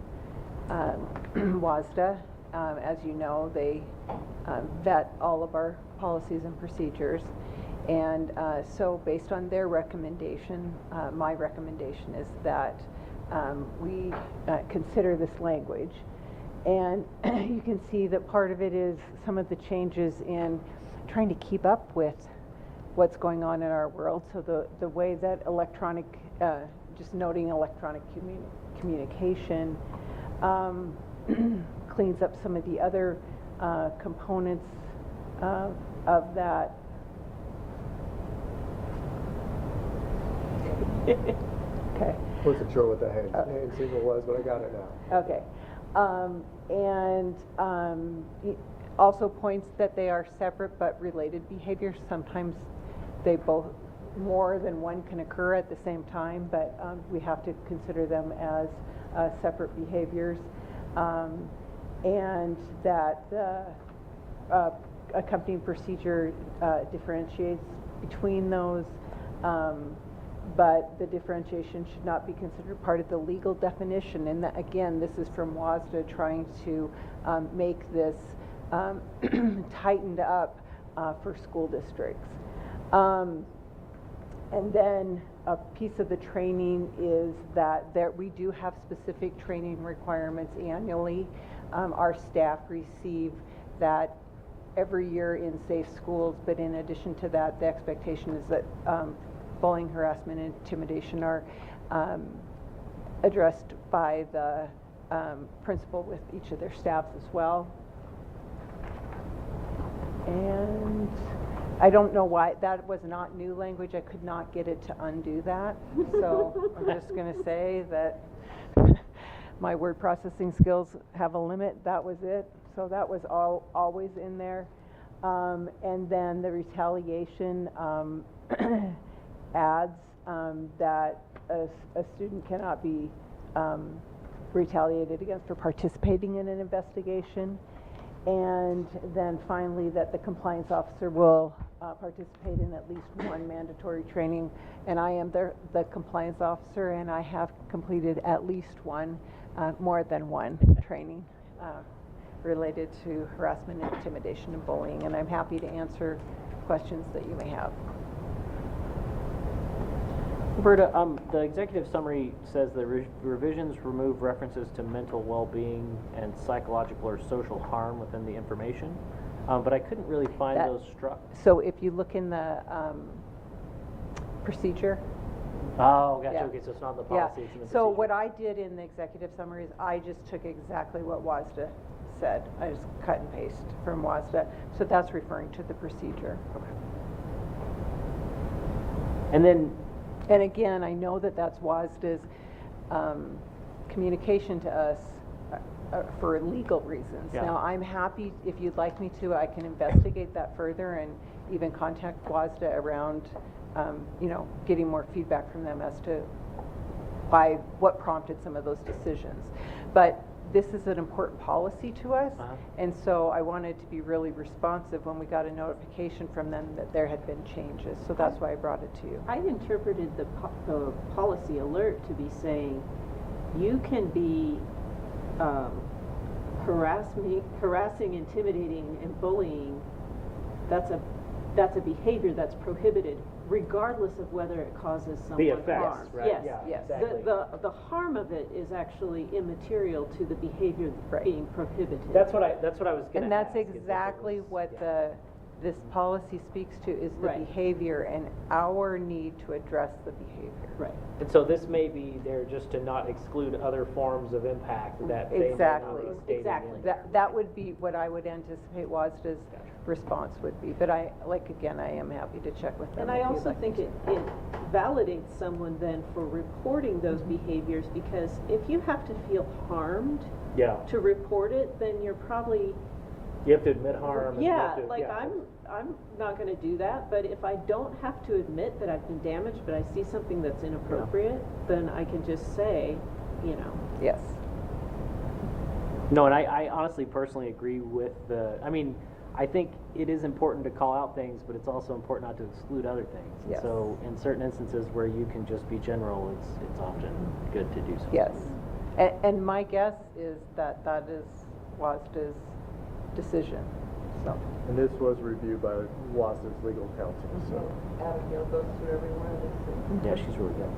WASDA. As you know, they vet all of our policies and procedures. And so based on their recommendation, my recommendation is that we consider this language. And you can see that part of it is some of the changes in trying to keep up with what's going on in our world. So the way that electronic, just noting electronic communication cleans up some of the other components of that. Okay. Wasn't sure what the hand signal was, but I got it now. Okay. Also points that they are separate but related behaviors. Sometimes they both, more than one can occur at the same time, but we have to consider them as separate behaviors. And that the accompanying procedure differentiates between those, but the differentiation should not be considered part of the legal definition. And that, again, this is from WASDA trying to make this tightened up for school districts. And then a piece of the training is that we do have specific training requirements annually. Our staff receive that every year in Safe Schools, but in addition to that, the expectation is that bullying, harassment, and intimidation are addressed by the principal with each of their staffs as well. And I don't know why, that was not new language. I could not get it to undo that. So I'm just going to say that my word processing skills have a limit. That was it. So that was always in there. And then the retaliation adds that a student cannot be retaliated against for participating in an investigation. And then finally, that the compliance officer will participate in at least one mandatory training. And I am the compliance officer, and I have completed at least one, more than one training related to harassment, intimidation, and bullying. And I'm happy to answer questions that you may have. Roberta, the executive summary says the revisions remove references to mental well-being and psychological or social harm within the information, but I couldn't really find those struck. So if you look in the procedure. Oh, gotcha. Yeah. Okay, so it's not in the policy, it's in the So procedure. what I did in the executive summary is I just took exactly what WASDA said. I just cut and paste from WASDA. So that's referring to the procedure. Okay. And then, and again, I know that that's WASDA's communication to us for legal reasons. Yeah. Now, I'm happy, if you'd like me to, I can investigate that further and even contact WASDA around, getting more feedback from them as to what prompted some of those decisions. But this is an important policy to us, and so I wanted to be really responsive when we got a notification from them that there had been changes. So that's why I brought it to you. I interpreted the policy alert to be saying you can be harassing, intimidating, and bullying. That's a behavior that's prohibited, regardless of whether it causes someone harm. Right? Yes, Yeah, yes. exactly. The harm of it is actually immaterial to the behavior being prohibited. That's what I was going to. And that's exactly what this policy speaks to, is the behavior and our need to address the behavior. Right. And so this may be there just to not exclude other forms of impact that they may not be stating. Exactly. That would be what I would anticipate WASDA's response would be. But I am happy to check with them. And I also think it validates someone then for reporting those behaviors, because if you have to feel harmed to report it, then you're probably You have to admit harm. And you Yeah, have to, like yeah. I'm not gonna do that, but if I don't have to admit that I've been damaged, but I see something that's inappropriate, then I can just say, you know. Yes. No, and I honestly personally agree with I mean, I think it is important to call out things, but it's also important not to exclude other things. And Yes. so in certain instances where you can just be general, it's often good to do so. Yes. And my guess is that is WASDA's decision, so. And this was reviewed by WASDA's legal counsel, so. Abigail goes through every one of these things. Yeah, she's really good.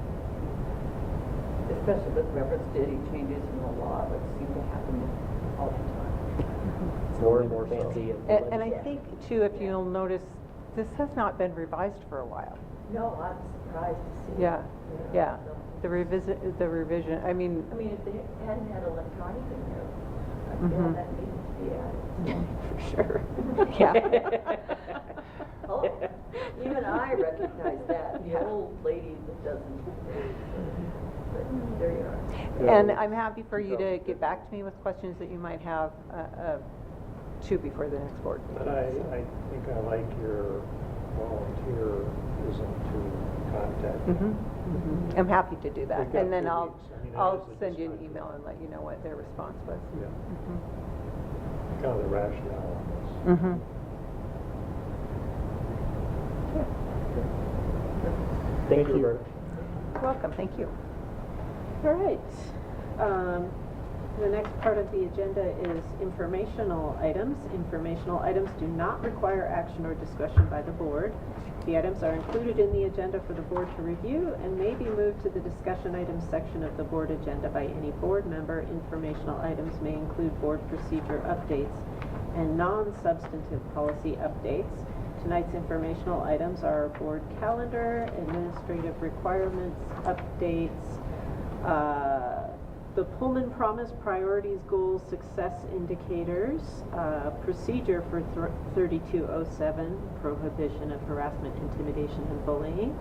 Especially with reference to any changes in the law that seem to happen all the time. More and more so. fancy. And I think too, if you'll notice, this has not been revised for a while. No, I'm surprised to see. Yeah, yeah. So, The revision, I mean, I mean, if they hadn't had electronic in there, I feel Mhm. that needed to be added. For sure. Yeah. Oh, even I recognize that, the old lady that doesn't. But there you are. Yeah. and I'm happy for you to get back to me with questions that you might have, too, before the next board meeting. But I think I like your volunteerism to contact Mhm, them. mhm. I'm happy to do that, We've got and then 2 I'll, weeks. I mean, it I'll is a send you an discussion. email and let you know what their response was. Yeah, Mhm. kind of the rationale on this. Mhm. Thank you, Roberta. You're welcome, thank you. All right. The next part of the agenda is informational items. Informational items do not require action or discussion by the board. The items are included in the agenda for the board to review and may be moved to the discussion items section of the board agenda by any board member. Informational items may include board procedure updates and non-substantive policy updates. Tonight's informational items are board calendar, administrative requirements, updates, the Pullman Promise Priorities Goals Success Indicators, procedure for 3207, prohibition of harassment, intimidation, and bullying,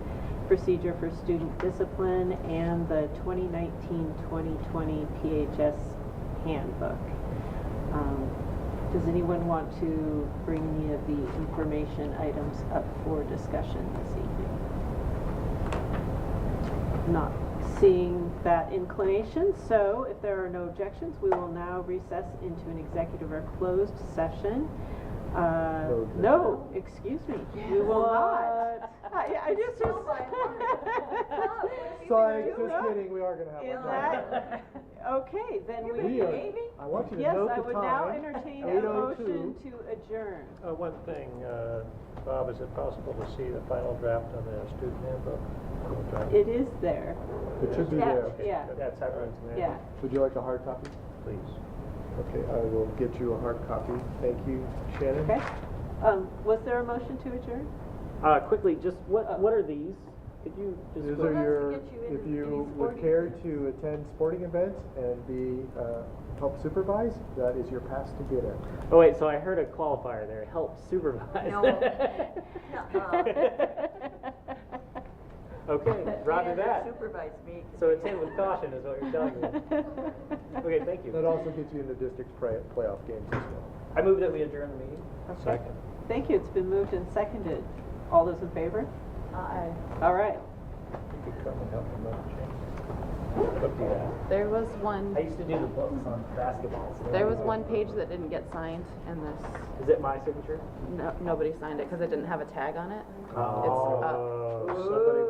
procedure for student discipline, and the 2019-2020 PHS handbook. Does anyone want to bring any of the information items up for discussion this evening? Not seeing that inclination, so if there are no objections, we will now recess into an executive or closed session. No, excuse me, we will not. I just was. Sorry, just kidding, we are gonna have Is one. that, okay, then We are, I want you to yes, note I the would now time, entertain a 8:02. motion to adjourn. One thing, Bob, is it possible to see the final draft on the student handbook? It is there. It should be there. Yeah, That's happening tonight. yeah. Would you like a hard copy? Please. Okay, I will get you a hard copy. Thank you, Shannon. Okay. Was there a motion to adjourn? Quickly, just what are these? Could you just? These go- are your, get you if into you any would sporting care events. to attend sporting events and be, help supervise, that is your pass to get in. Oh wait, so I heard a qualifier there. Help supervise. No. Okay, roger that. Supervise me. So attend with caution is what you're telling me. Okay, thank you. That also gets you into district playoff games as well. I move that we adjourn the meeting. Okay. Second. Thank you, it's been moved and seconded. All those in favor? Aye. All right. You could come and help me out, Look at that. There was one, I used to do the books on basketball. So there was one page that didn't get signed, and Is it my signature? nobody signed it because it didn't have a tag on it. Oh. It's, Somebody